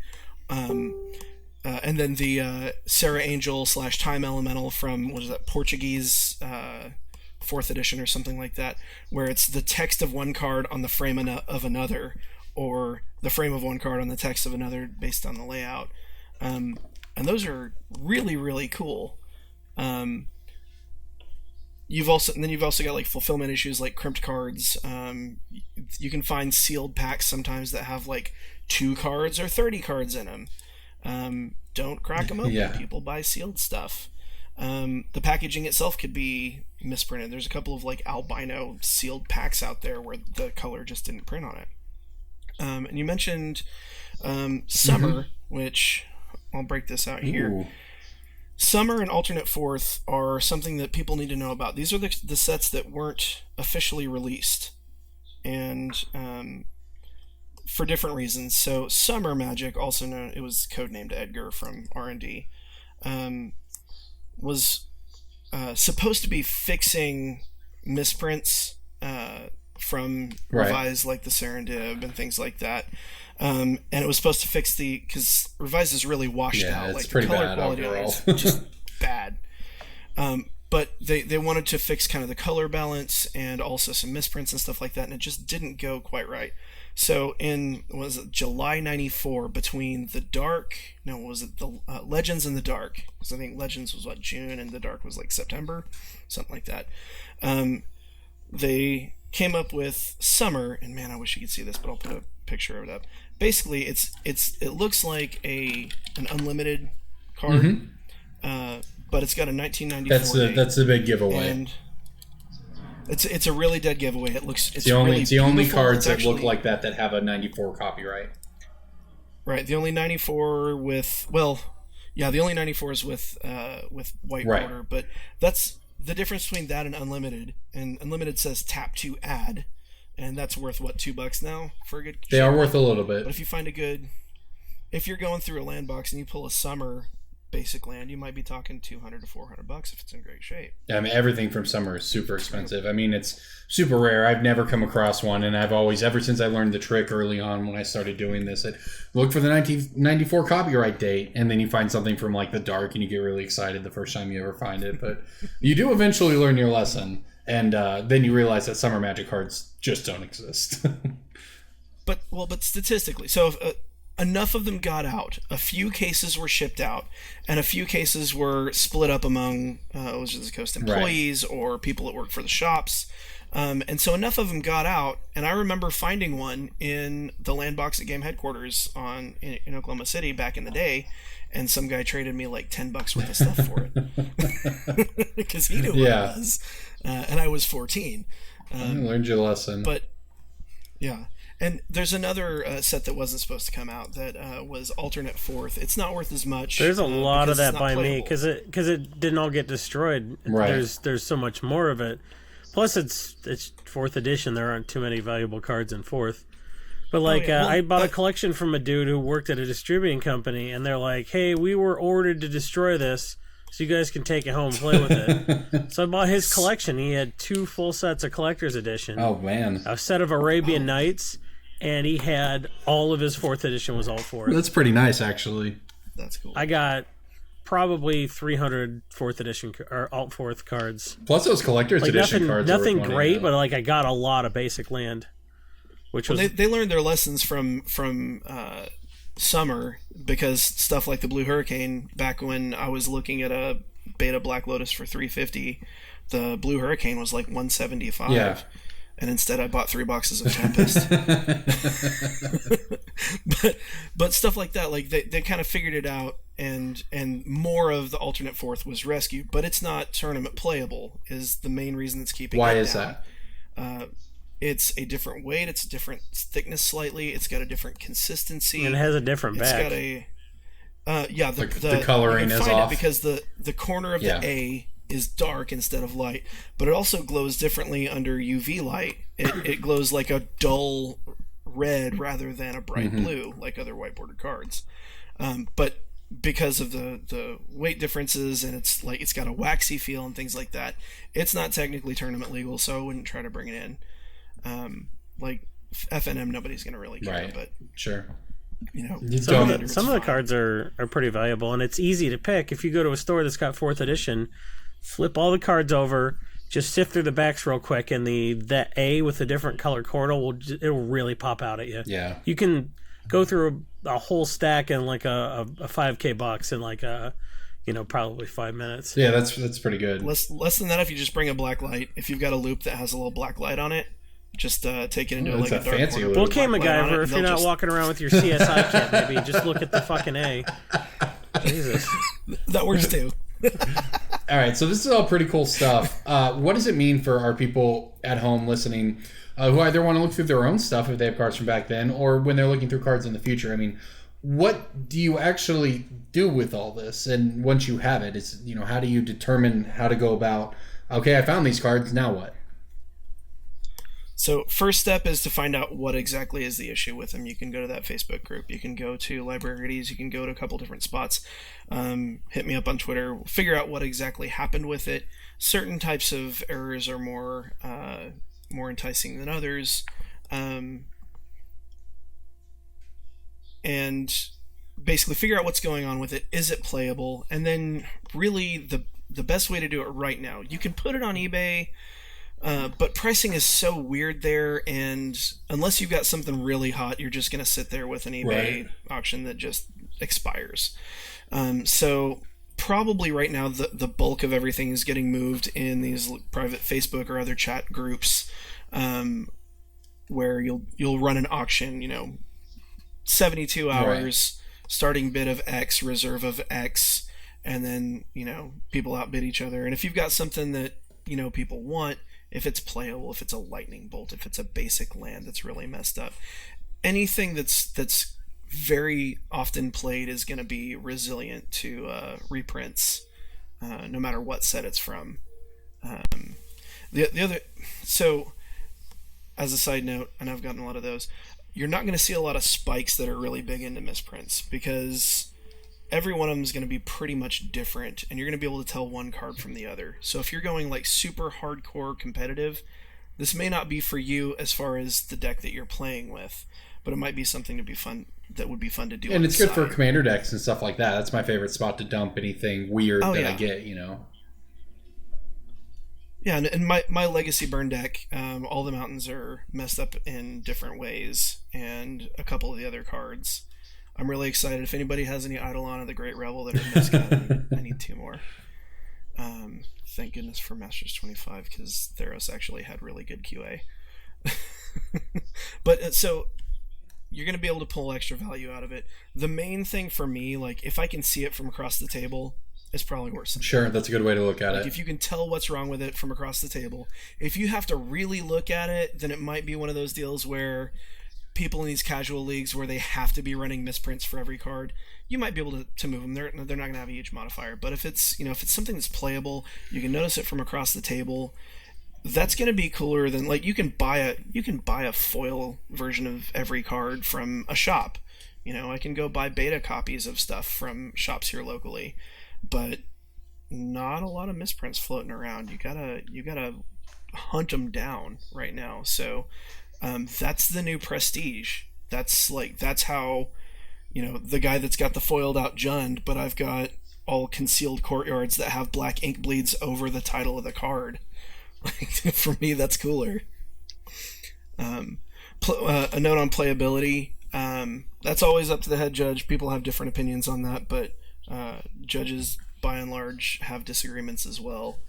and then the Sarah Angel / Time Elemental from, what is that, Portuguese 4th edition or something like that, where it's the text of one card on the frame of another, or the frame of one card on the text of another based on the layout. And those are really, really cool. You've also got like fulfillment issues like crimped cards. You can find sealed packs sometimes that have like 2 cards or 30 cards in them. Don't crack them open. Yeah. People buy sealed stuff. The packaging itself could be misprinted. There's a couple of like albino sealed packs out there where the color just didn't print on it. And you mentioned Summer, which I'll break this out here. Ooh. Summer and Alternate Fourth are something that people need to know about. These are the sets that weren't officially released, and for different reasons. So Summer Magic, also known, it was codenamed Edgar from R&D, was supposed to be fixing misprints from Revised, like the Serendib and things like that. And it was supposed to fix because Revised is really washed out. It's like pretty the color bad quality overall. is just bad. But they wanted to fix kind of the color balance and also some misprints and stuff like that, and it just didn't go quite right. So in July '94, between the Legends and the Dark, because I think Legends was June and the Dark was like September, something like that. They came up with Summer, and man, I wish you could see this, but I'll put a picture of it up. Basically, it looks like an unlimited card, but it's got a 1994 date. That's the big giveaway. And it's a really dead giveaway. It's the only cards that actually look like that have a 94 copyright. Right. The only 94 the only 94 is with white border, but that's the difference between that and unlimited. And unlimited says tap to add, and that's worth $2 now for a good. They are worth a little bit. But if you find if you're going through a land box and you pull a Summer basic land, you might be talking $200 to $400 if it's in great shape. I mean, everything from summer is super expensive. I mean, it's super rare. I've never come across one, and I've always, ever since I learned the trick early on when I started doing this, I look for the 1994 copyright date, and then you find something from like the dark, and you get really excited the first time you ever find it. But you do eventually learn your lesson, and then you realize that summer Magic cards just don't exist. But statistically, so if, enough of them got out. A few cases were shipped out, and a few cases were split up among Wizards of the Coast employees or people that work for the shops. And so enough of them got out, and I remember finding one in the land box at game headquarters in Oklahoma City back in the day, and some guy traded me like $10 worth of stuff for it because he knew what it was, and I was 14. I learned your lesson. But yeah. And there's another set that wasn't supposed to come out that was alternate fourth. It's not worth as much. There's a lot of that by me because it didn't all get destroyed. Right. There's so much more of it. Plus, it's fourth edition. There aren't too many valuable cards in fourth. But I bought a collection from a dude who worked at a distributing company, and they're like, "Hey, we were ordered to destroy this, so you guys can take it home and play with it." So I bought his collection. He had 2 full sets of collector's edition. Oh man! A set of Arabian Nights. And he had all of his 4th edition was all fourth. That's pretty nice, actually. That's cool. I got probably 300 4th edition or alt 4th cards. Plus those collector's edition cards. Nothing great, but I got a lot of basic land. Which was they learned their lessons from summer, because stuff like the Blue Hurricane, back when I was looking at a beta Black Lotus for $350, the Blue Hurricane was like $175. Yeah. And instead I bought 3 boxes of Tempest. but stuff like that, like they kind of figured it out, and more of the alternate fourth was rescued, but it's not tournament playable is the main reason it's keeping Why it is down. that? It's a different weight, it's a different thickness slightly, it's got a different consistency. And it has a different back. It's got the coloring is off. Because the corner of the A is dark instead of light, but it also glows differently under UV light. It glows like a dull red rather than a bright blue like other white bordered cards. But because of the weight differences, and it's got a waxy feel and things like that, it's not technically tournament legal, so I wouldn't try to bring it in. Like FNM, nobody's gonna really care, right. but sure. Some of the cards are pretty valuable, and it's easy to pick. If you go to a store that's got 4th edition, flip all the cards over, just sift through the backs real quick, and that A with the different color cordal it'll really pop out at you. Yeah. You can go through a whole stack in like a 5K box in like probably 5 minutes. Yeah, that's pretty good. Less than that if you just bring a black light. If you've got a loop that has a little black light on it, just take it into like a dark fancy corner. loop. Okay, MacGyver, if you're not walking around with your CSI kit, maybe just look at the fucking A. Jesus. That works too. All right, so this is all pretty cool stuff. What does it mean for our people at home listening who either want to look through their own stuff if they have cards from back then, or when they're looking through cards in the future? I mean, what do you actually do with all this? And once you have it, it's how do you determine how to go about? Okay, I found these cards. Now what? So first step is to find out what exactly is the issue with them. You can go to that Facebook group. You can go to Librarities. You can go to a couple different spots. Hit me up on Twitter. Figure out what exactly happened with it. Certain types of errors are more enticing than others. And basically figure out what's going on with it. Is it playable? And then really the best way to do it right now, you can put it on eBay. But pricing is so weird there, and unless you've got something really hot, you're just going to sit there with an eBay auction that just expires. So probably right now the bulk of everything is getting moved in these private Facebook or other chat groups, where you'll run an auction, 72 hours, starting bid of X, reserve of X, and then people outbid each other. And if you've got something that people want, if it's playable, if it's a lightning bolt, if it's a basic land that's really messed up, anything that's very often played is going to be resilient to reprints, no matter what set it's from. So as a side note, and I've gotten a lot of those, you're not going to see a lot of spikes that are really big into misprints, because every one of them is going to be pretty much different, and you're going to be able to tell one card from the other. So if you're going like super hardcore competitive, this may not be for you as far as the deck that you're playing with, but it might be something to be fun. That would be fun to do. And it's good for commander decks and stuff like that. That's my favorite spot to dump anything weird I get, you know. Yeah, and my Legacy Burn deck, all the mountains are messed up in different ways, and a couple of the other cards. I'm really excited. If anybody has any Eidolon of the Great Rebel that are miscut, I need 2 more. Thank goodness for Masters 25, because Theros actually had really good QA. But so you're going to be able to pull extra value out of it. The main thing for me, like if I can see it from across the table, it's probably worse. Sure, that's a good way to look at it. If you can tell what's wrong with it from across the table. If you have to really look at it, then it might be one of those deals where people in these casual leagues where they have to be running misprints for every card, you might be able to move them. They're not going to have a huge modifier. But if it's, if it's something that's playable, you can notice it from across the table. That's going to be cooler than, like, you can buy a foil version of every card from a shop. I can go buy beta copies of stuff from shops here locally, but not a lot of misprints floating around. You gotta hunt them down right now. So that's the new prestige. That's how, the guy that's got the foiled out Jund, but I've got all concealed courtyards that have black ink bleeds over the title of the card. For me, that's cooler. A note on playability. That's always up to the head judge. People have different opinions on that, but judges by and large have disagreements as well.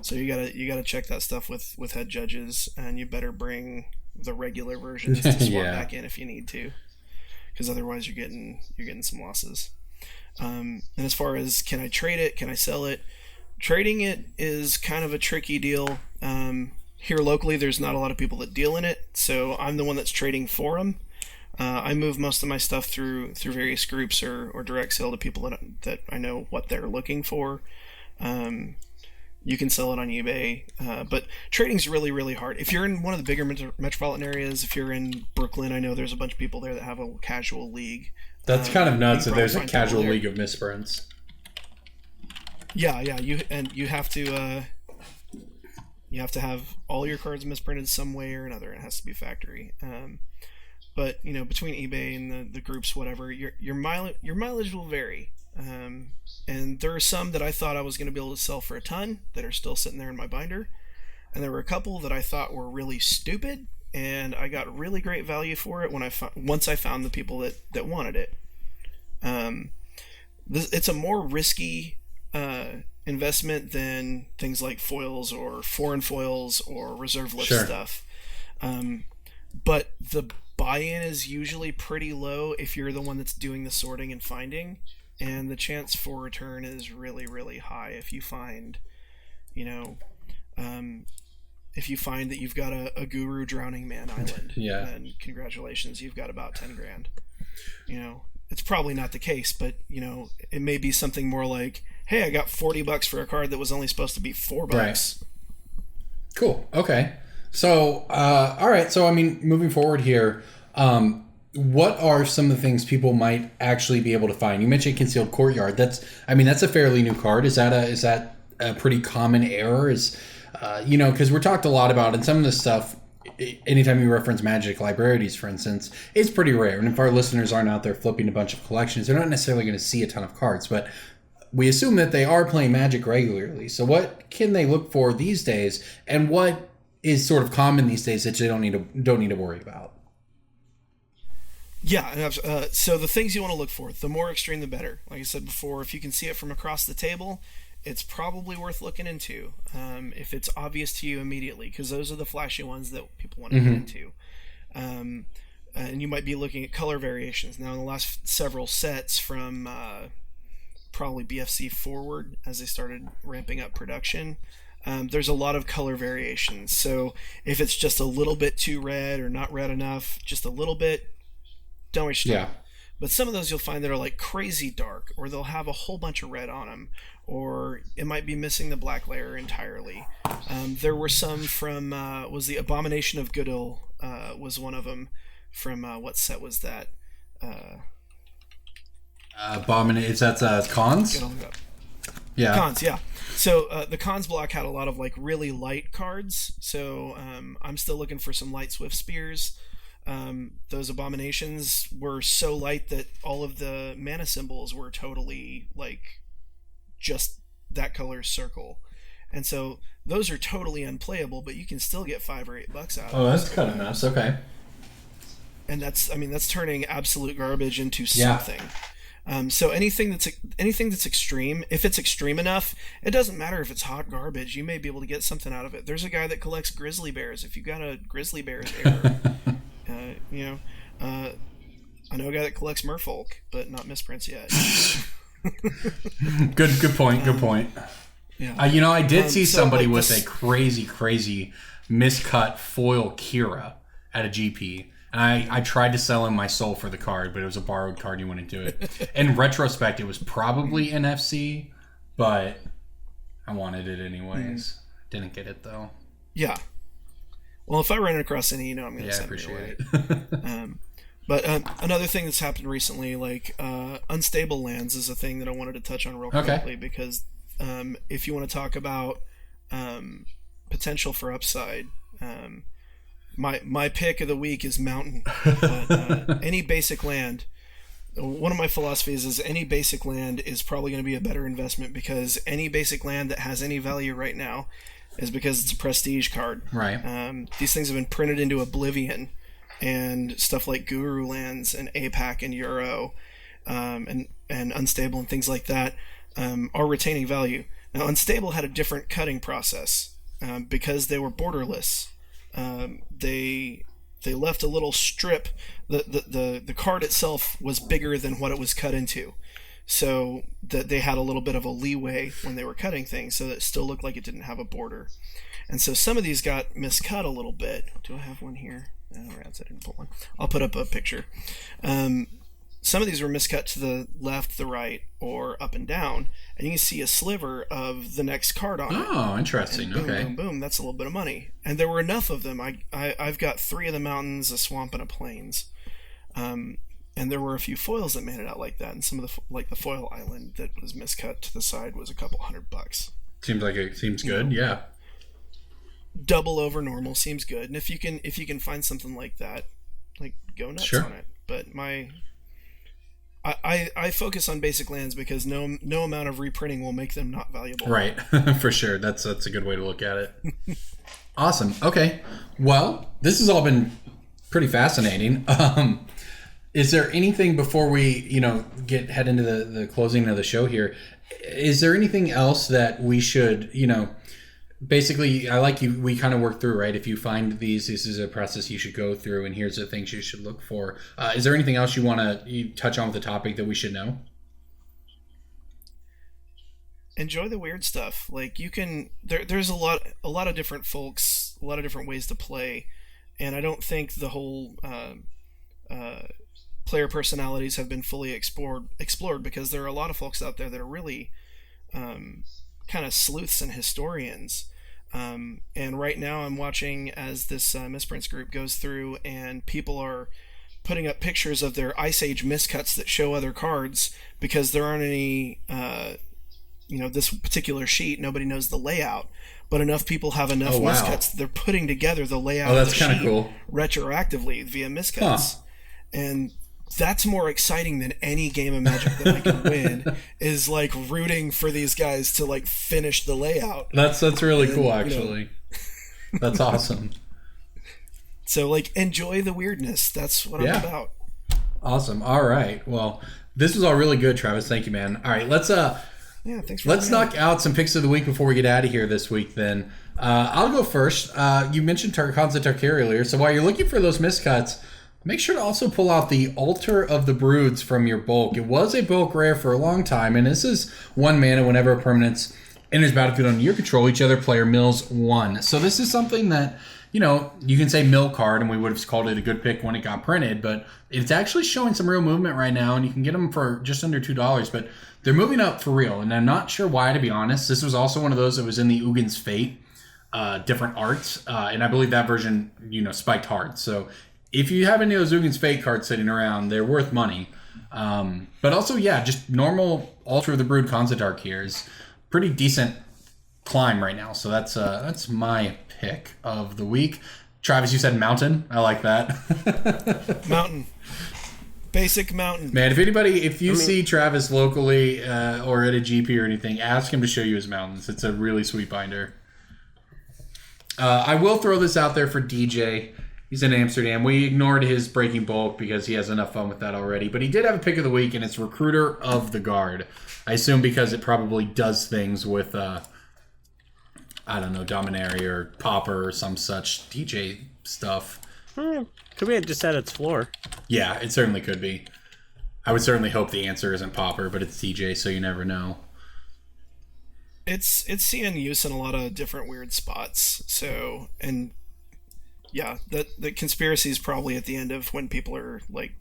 So you gotta check that stuff with head judges, and you better bring the regular versions to swap back in if you need to, because otherwise you're getting some losses. And as far as can I trade it, can I sell it? Trading it is kind of a tricky deal. Here locally, there's not a lot of people that deal in it, so I'm the one that's trading for them. I move most of my stuff through various groups or direct sale to people that I know what they're looking for. You can sell it on eBay, but trading's really, really hard. If you're in one of the bigger metropolitan areas, if you're in Brooklyn, I know there's a bunch of people there that have a casual league. That's kind of nuts that there's a casual league of misprints. Yeah, you have to have all your cards misprinted some way or another. It has to be factory. But between eBay and the groups, whatever, your mileage will vary. And there are some that I thought I was going to be able to sell for a ton that are still sitting there in my binder, and there were a couple that I thought were really stupid, and I got really great value for it once I found the people that wanted it. It's a more risky investment than things like foils or foreign foils or reserve list stuff. But the buy-in is usually pretty low if you're the one that's doing the sorting and finding, and the chance for return is really, really high if you find, if you find that you've got a Guru Drowning Man Island. Yeah. And congratulations, you've got about 10 grand. It's probably not the case, but it may be something more like, hey, I got $40 for a card that was only supposed to be $4. Right. Cool. Okay. So, all right. So, I mean, moving forward here, what are some of the things people might actually be able to find? You mentioned Concealed Courtyard. That's a fairly new card. Is that a pretty common error? Because we're talked a lot about, and some of this stuff, anytime you reference Magic libraries, for instance, it's pretty rare. And if our listeners aren't out there flipping a bunch of collections, they're not necessarily going to see a ton of cards, but we assume that they are playing Magic regularly. So what can they look for these days, and what is sort of common these days that you don't need to worry about? Yeah, so the things you want to look for, the more extreme the better. Like I said before, if you can see it from across the table, it's probably worth looking into, if it's obvious to you immediately, because those are the flashy ones that people want to get into. And you might be looking at color variations. Now, in the last several sets from probably BFC forward, as they started ramping up production, there's a lot of color variations. So if it's just a little bit too red or not red enough, just a little bit, don't waste your time. But some of those you'll find that are like crazy dark, or they'll have a whole bunch of red on them, or it might be missing the black layer entirely. There were some from, was the Abomination of Goodall, was one of them from, what set was that? It's that's cons. Get all the up. Yeah. Cons, yeah. So the cons block had a lot of like really light cards. So I'm still looking for some light swift spears. Those abominations were so light that all of the mana symbols were totally like just that color circle. And so those are totally unplayable, but you can still get $5 or $8 out of it. Oh, that's kind of nice. Okay. And that's turning absolute garbage into something. So anything that's extreme, if it's extreme enough, it doesn't matter if it's hot garbage. You may be able to get something out of it. There's a guy that collects grizzly bears. If you got a grizzly bear's hair, I know a guy that collects merfolk, but not misprints yet. Good point. Good point. Yeah. I did see somebody like with this... a crazy miscut foil Kira at a GP. And I tried to sell him my soul for the card, but it was a borrowed card. He wouldn't do it. In retrospect, it was probably NFC, but I wanted it anyways. Didn't get it, though. Yeah. Well, if I run across any, I'm going to send it away. But another thing that's happened recently, like unstable lands is a thing that I wanted to touch on real quickly because if you want to talk about potential for upside, my pick of the week is mountain. But, any basic land. One of my philosophies is any basic land is probably going to be a better investment because any basic land that has any value right now is because it's a prestige card. Right. These things have been printed into oblivion, and stuff like Guru lands and APAC and Euro and Unstable and things like that are retaining value. Now, Unstable had a different cutting process because they were borderless. They left a little strip. The card itself was bigger than what it was cut into, so that they had a little bit of a leeway when they were cutting things, so that it still looked like it didn't have a border. And so some of these got miscut a little bit. Do I have one here? Oh, rats, I didn't put one. I'll put up a picture. Some of these were miscut to the left, the right, or up and down, and you can see a sliver of the next card on it. Oh, interesting. And boom, Okay. boom, boom. That's a little bit of money. And there were enough of them. I've got 3 of the mountains, a swamp, and a plains. And there were a few foils that made it out like that. And some of the foil island that was miscut to the side was a couple $100. Seems good. Yeah. Double over normal seems good. And if you can find something like that, like go nuts on it. But I focus on basic lands because no amount of reprinting will make them not valuable. Right. For sure. That's a good way to look at it. Awesome. Okay. Well, this has all been pretty fascinating. Is there anything before we, head into the closing of the show here? Is there anything else that we should, basically, we kind of worked through, right? If you find these, this is a process you should go through, and here's the things you should look for. Is there anything else you want to touch on with the topic that we should know? Enjoy the weird stuff. Like you can, there's a lot of different folks, a lot of different ways to play, and I don't think the whole player personalities have been fully explored because there are a lot of folks out there that are really kind of sleuths and historians. And right now I'm watching as this Misprints group goes through, and people are putting up pictures of their Ice Age miscuts that show other cards because there aren't any, this particular sheet, nobody knows the layout, but enough people have enough miscuts that they're putting together the layout of the sheet cool. retroactively via miscuts. And that's more exciting than any game of Magic that I can win is like rooting for these guys to like finish the layout. That's really cool, actually. That's awesome. So like enjoy the weirdness. That's what I'm about. Awesome. All right. Well, this was all really good, Travis. Thank you, man. All right, let's thanks for let's knock out some picks of the week before we get out of here this week. Then I'll go first. You mentioned Khans Tarkir earlier, so while you're looking for those miscuts, make sure to also pull out the Altar of the Broods from your bulk. It was a bulk rare for a long time, and this is 1 mana whenever a permanence enters battlefield under your control. Each other player mills 1. So this is something that, you can say mill card, and we would have called it a good pick when it got printed, but it's actually showing some real movement right now, and you can get them for just under $2, but they're moving up for real, and I'm not sure why, to be honest. This was also one of those that was in the Ugin's Fate, different arts, and I believe that version, spiked hard. So if you have any of those Ugin's Fate cards sitting around, they're worth money. But also, yeah, just normal Ultra the Brood Kanza Dark here is pretty decent climb right now. So that's my pick of the week. Travis, you said Mountain. I like that. Mountain. Basic Mountain. Man, if you see Travis locally or at a GP or anything, ask him to show you his mountains. It's a really sweet binder. I will throw this out there for DJ. He's in Amsterdam. We ignored his Breaking Bulk because he has enough fun with that already. But he did have a pick of the week, and it's Recruiter of the Guard. I assume because it probably does things with, I don't know, Dominaria or Popper or some such DJ stuff. Could be just at its floor. Yeah, it certainly could be. I would certainly hope the answer isn't Popper, but it's DJ, so you never know. It's seeing use in a lot of different weird spots. So, and yeah, the conspiracy is probably at the end of when people are like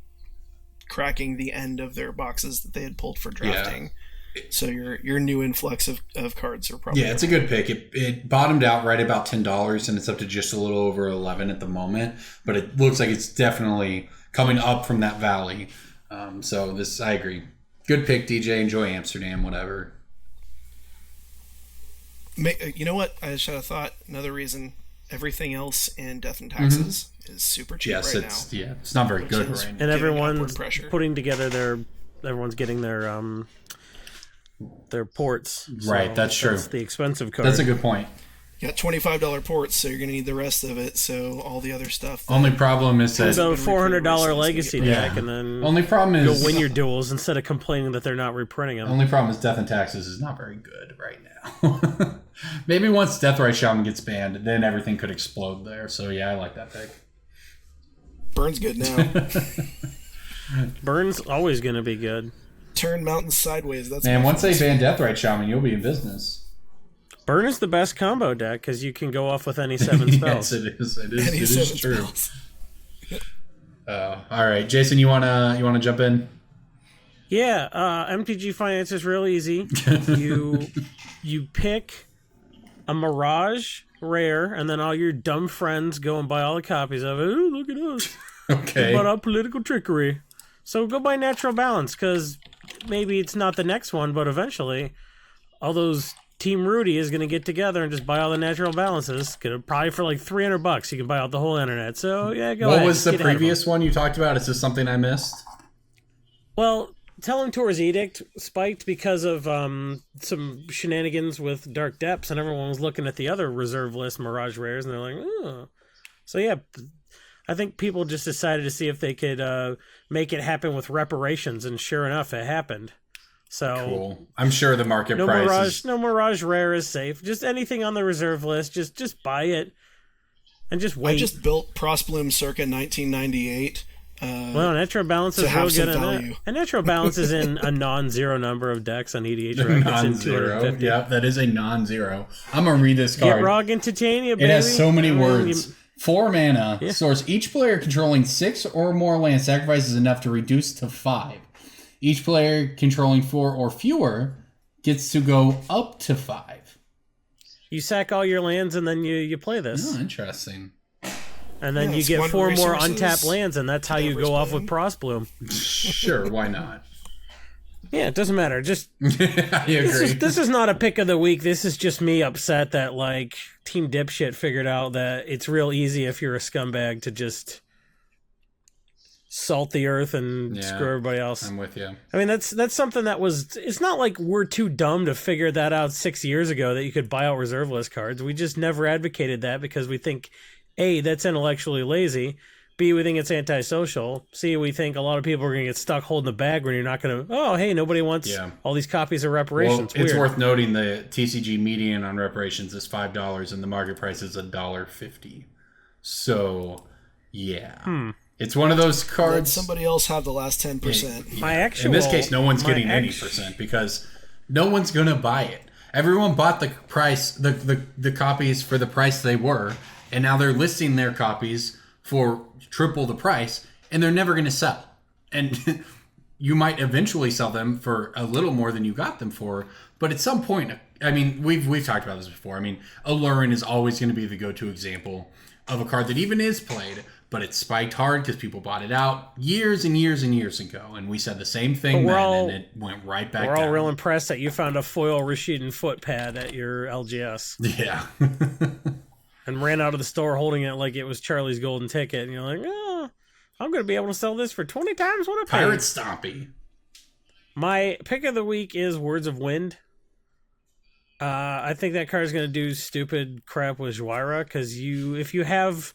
cracking the end of their boxes that they had pulled for drafting. Yeah. So your new influx of cards are probably... Yeah, it's a good pick. It bottomed out right about $10, and it's up to just a little over 11 at the moment. But it looks like it's definitely coming up from that valley. So this, I agree. Good pick, DJ. Enjoy Amsterdam, whatever. You know what? I just had a thought. Another reason everything else in Death and Taxes is super cheap right now. Yeah, it's not very good right now. And everyone's putting together everyone's getting their ports. So right, that's true. That's the expensive card. That's a good point. You got $25 ports, so you're going to need the rest of it. So all the other stuff. Only problem is that so $400 legacy deck, and then only problem is go win your duels instead of complaining that they're not reprinting them. Only problem is Death and Taxes is not very good right now. Maybe once Deathrite Shaman gets banned, then everything could explode there. So yeah, I like that pick. Burn's good now. Burn's always going to be good. Turn mountains sideways. That's and once they ban Deathrite Shaman, you'll be in business. Burn is the best combo deck because you can go off with any 7 spells. Yes, it is. It is true. All right, Jason, you wanna jump in? Yeah, MTG Finance is real easy. You pick a Mirage rare, and then all your dumb friends go and buy all the copies of it. Ooh, look at us. Okay. About our political trickery. So go buy Natural Balance because maybe it's not the next one, but eventually all those Team Rudy is going to get together and just buy all the Natural Balances. Probably for like $300. You can buy out the whole internet. So yeah, go ahead. What was the previous one you talked about? Is this something I missed? Well, Telling Tour's Edict spiked because of some shenanigans with Dark Depths, and everyone was looking at the other reserve list Mirage Rares, and they're like, oh. So yeah, I think people just decided to see if they could make it happen with reparations, and sure enough, it happened. So cool. I'm sure the market no Mirage Rare is safe. Just anything on the reserve list, just buy it and just wait. I just built Prosbloom circa 1998. Well, Natural Balance is real good in that. And Natural Balance is in a non-zero number of decks on EDH records. Non-zero. Yeah, that is a non-zero. I'm gonna read this card. Get Rog and Titania, baby. It has so many words. 4 mana. Yeah. Source. Each player controlling 6 or more land sacrifices enough to reduce to 5. Each player controlling 4 or fewer gets to go up to 5. You sack all your lands and then you play this. Oh, interesting. And then you get 4 more untapped lands, and that's how you go off with Prosbloom. Sure, why not? Yeah, it doesn't matter. Just I agree. This is not a pick of the week. This is just me upset that like Team Dipshit figured out that it's real easy if you're a scumbag to just salt the earth and screw everybody else. I'm with you. I mean, that's something that was... It's not like we're too dumb to figure that out 6 years ago that you could buy out reserve list cards. We just never advocated that because we think, A, that's intellectually lazy. B, we think it's antisocial. C, we think a lot of people are going to get stuck holding the bag when you're not going to... Oh, hey, nobody wants all these copies of reparations. Well, it's worth noting the TCG median on reparations is $5 and the market price is $1.50. So, yeah. It's one of those cards. Let somebody else have the last 10%. Yeah. In this case, no one's getting any percent because no one's going to buy it. Everyone bought the price, the copies for the price they were, and now they're listing their copies for triple the price, and they're never going to sell. And you might eventually sell them for a little more than you got them for, but at some point, I mean, we've talked about this before. I mean, Allurin is always going to be the go-to example of a card that even is played, but it spiked hard because people bought it out years and years and years ago. And we said the same thing then, and it went right back down. We're all real impressed that you found a foil Rashidin foot pad at your LGS. Yeah. And ran out of the store holding it like it was Charlie's golden ticket. And you're like, oh, I'm going to be able to sell this for 20 times what I paid. Pirate Stompy. My pick of the week is Words of Wind. I think that card is going to do stupid crap with Jwira, because if you have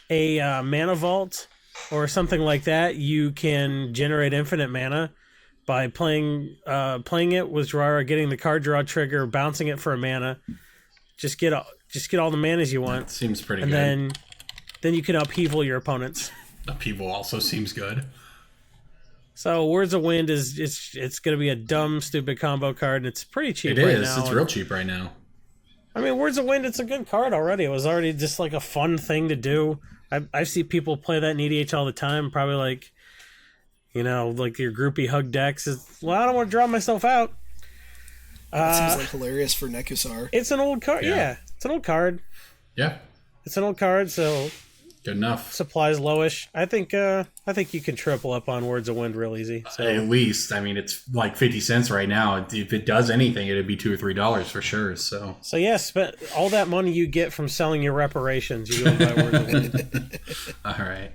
a mana vault or something like that, you can generate infinite mana by playing it with Jwira, getting the card draw trigger, bouncing it for a mana. Just get all the manas you want. That seems pretty and good. And then you can upheaval your opponents. Upheaval also seems good. So Words of Wind it's going to be a dumb, stupid combo card, and it's pretty cheap right now. It is. It's real cheap right now. I mean, Words of Wind, it's a good card already. It was already just like a fun thing to do. I see people play that in EDH all the time, probably like, like your groupie hug decks. Well, I don't want to draw myself out. That seems like hilarious for Nekusar. It's an old card. Yeah, it's an old card. Yeah. It's an old card, so... Good enough. Supply's lowish. I think you can triple up on Words of Wind real easy. So. At least, I mean, it's like 50 cents right now. If it does anything, it'd be $2 or $3 for sure. So yes, but all that money you get from selling your reparations, you go and buy Words of Wind. All right.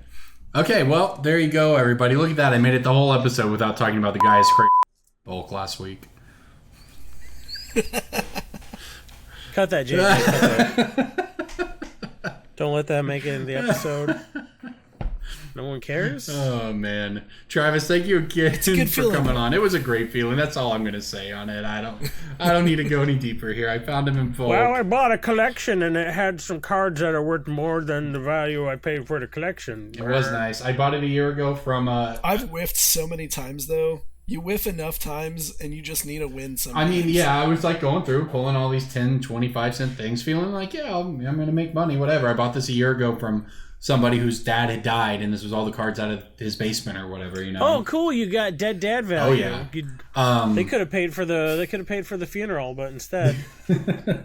Okay, well, there you go, everybody. Look at that. I made it the whole episode without talking about the guy's crazy bulk last week. Cut that, Jamie. Cut that. Don't let that make it into the episode. No one cares? Oh, man. Travis, thank you again for coming on. It was a great feeling. That's all I'm going to say on it. I don't need to go any deeper here. I found him in full. Well, I bought a collection, and it had some cards that are worth more than the value I paid for the collection. It was nice. I bought it a year ago from... I've whiffed so many times, though. You whiff enough times, and you just need a win sometimes. I mean, yeah, I was like going through, pulling all these 10, 25-cent things, feeling like, yeah, I'm going to make money, whatever. I bought this a year ago from somebody whose dad had died, and this was all the cards out of his basement or whatever, Oh, cool! You got dead dad value. Oh yeah. They could have paid for the funeral, but instead. Yeah,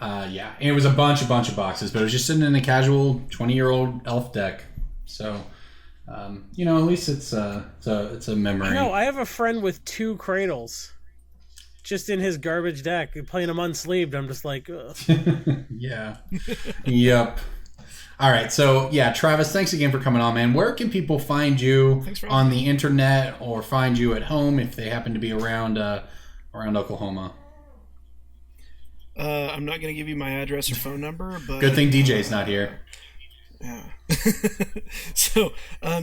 and it was a bunch of boxes, but it was just sitting in a casual 20-year-old elf deck, so. At least it's a memory. No, I have a friend with 2 cradles, just in his garbage deck, playing them unsleeved. I'm just like, ugh. Yeah, yep. All right, so yeah, Travis, thanks again for coming on, man. Where can people find you on the internet, or find you at home if they happen to be around Oklahoma? I'm not going to give you my address or phone number, but good thing DJ's not here. Yeah. So,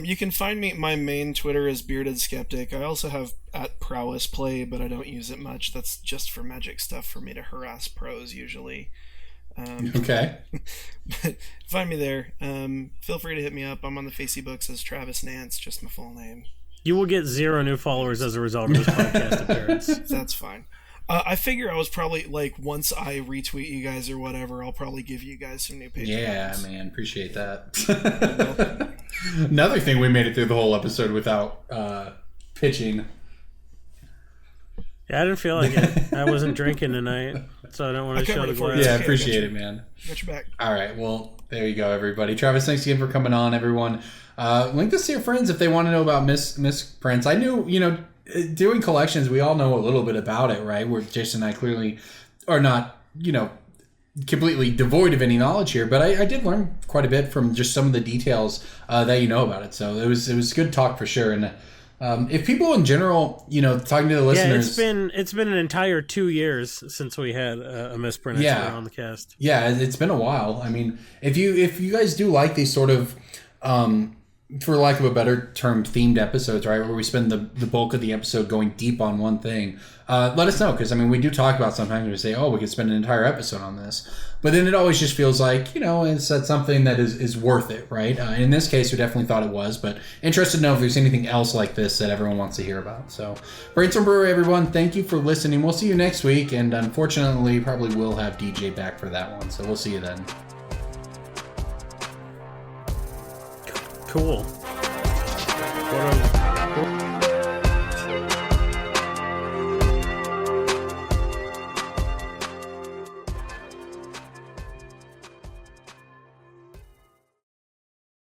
you can find me. My main Twitter is Bearded Skeptic. I also have @ProwessPlay, but I don't use it much. That's just for Magic stuff for me to harass pros usually. Okay. But find me there. Feel free to hit me up. I'm on the Facebooks as Travis Nance, just my full name. You will get 0 new followers as a result of this podcast appearance. That's fine. I figure I was probably, like, once I retweet you guys or whatever, I'll probably give you guys some new Patreons. Yeah, man. Appreciate that. Another thing, we made it through the whole episode without pitching. Yeah, I didn't feel like it. I wasn't drinking tonight, so I don't want to show the glass. Yeah, I appreciate it, man. Got your back. All right, well, there you go, everybody. Travis, thanks again for coming on, everyone. Link this to your friends if they want to know about Misprints. I knew, doing collections, we all know a little bit about it, right? Where Jason and I clearly are not, completely devoid of any knowledge here, but I did learn quite a bit from just some of the details that you know about it. So it was good talk for sure. And if people in general, talking to the listeners, it's been an entire 2 years since we had a Misprint on the cast. Yeah, it's been a while. I mean, if you guys do like these sort of for lack of a better term, themed episodes, right, where we spend the bulk of the episode going deep on one thing, let us know, because, we do talk about sometimes we say, we could spend an entire episode on this, but then it always just feels like, it's something that is worth it, right? In this case, we definitely thought it was, but interested to know if there's anything else like this that everyone wants to hear about. So, Brainstorm Brewery, everyone, thank you for listening. We'll see you next week, and unfortunately, probably will have DJ back for that one, so we'll see you then. Cool. What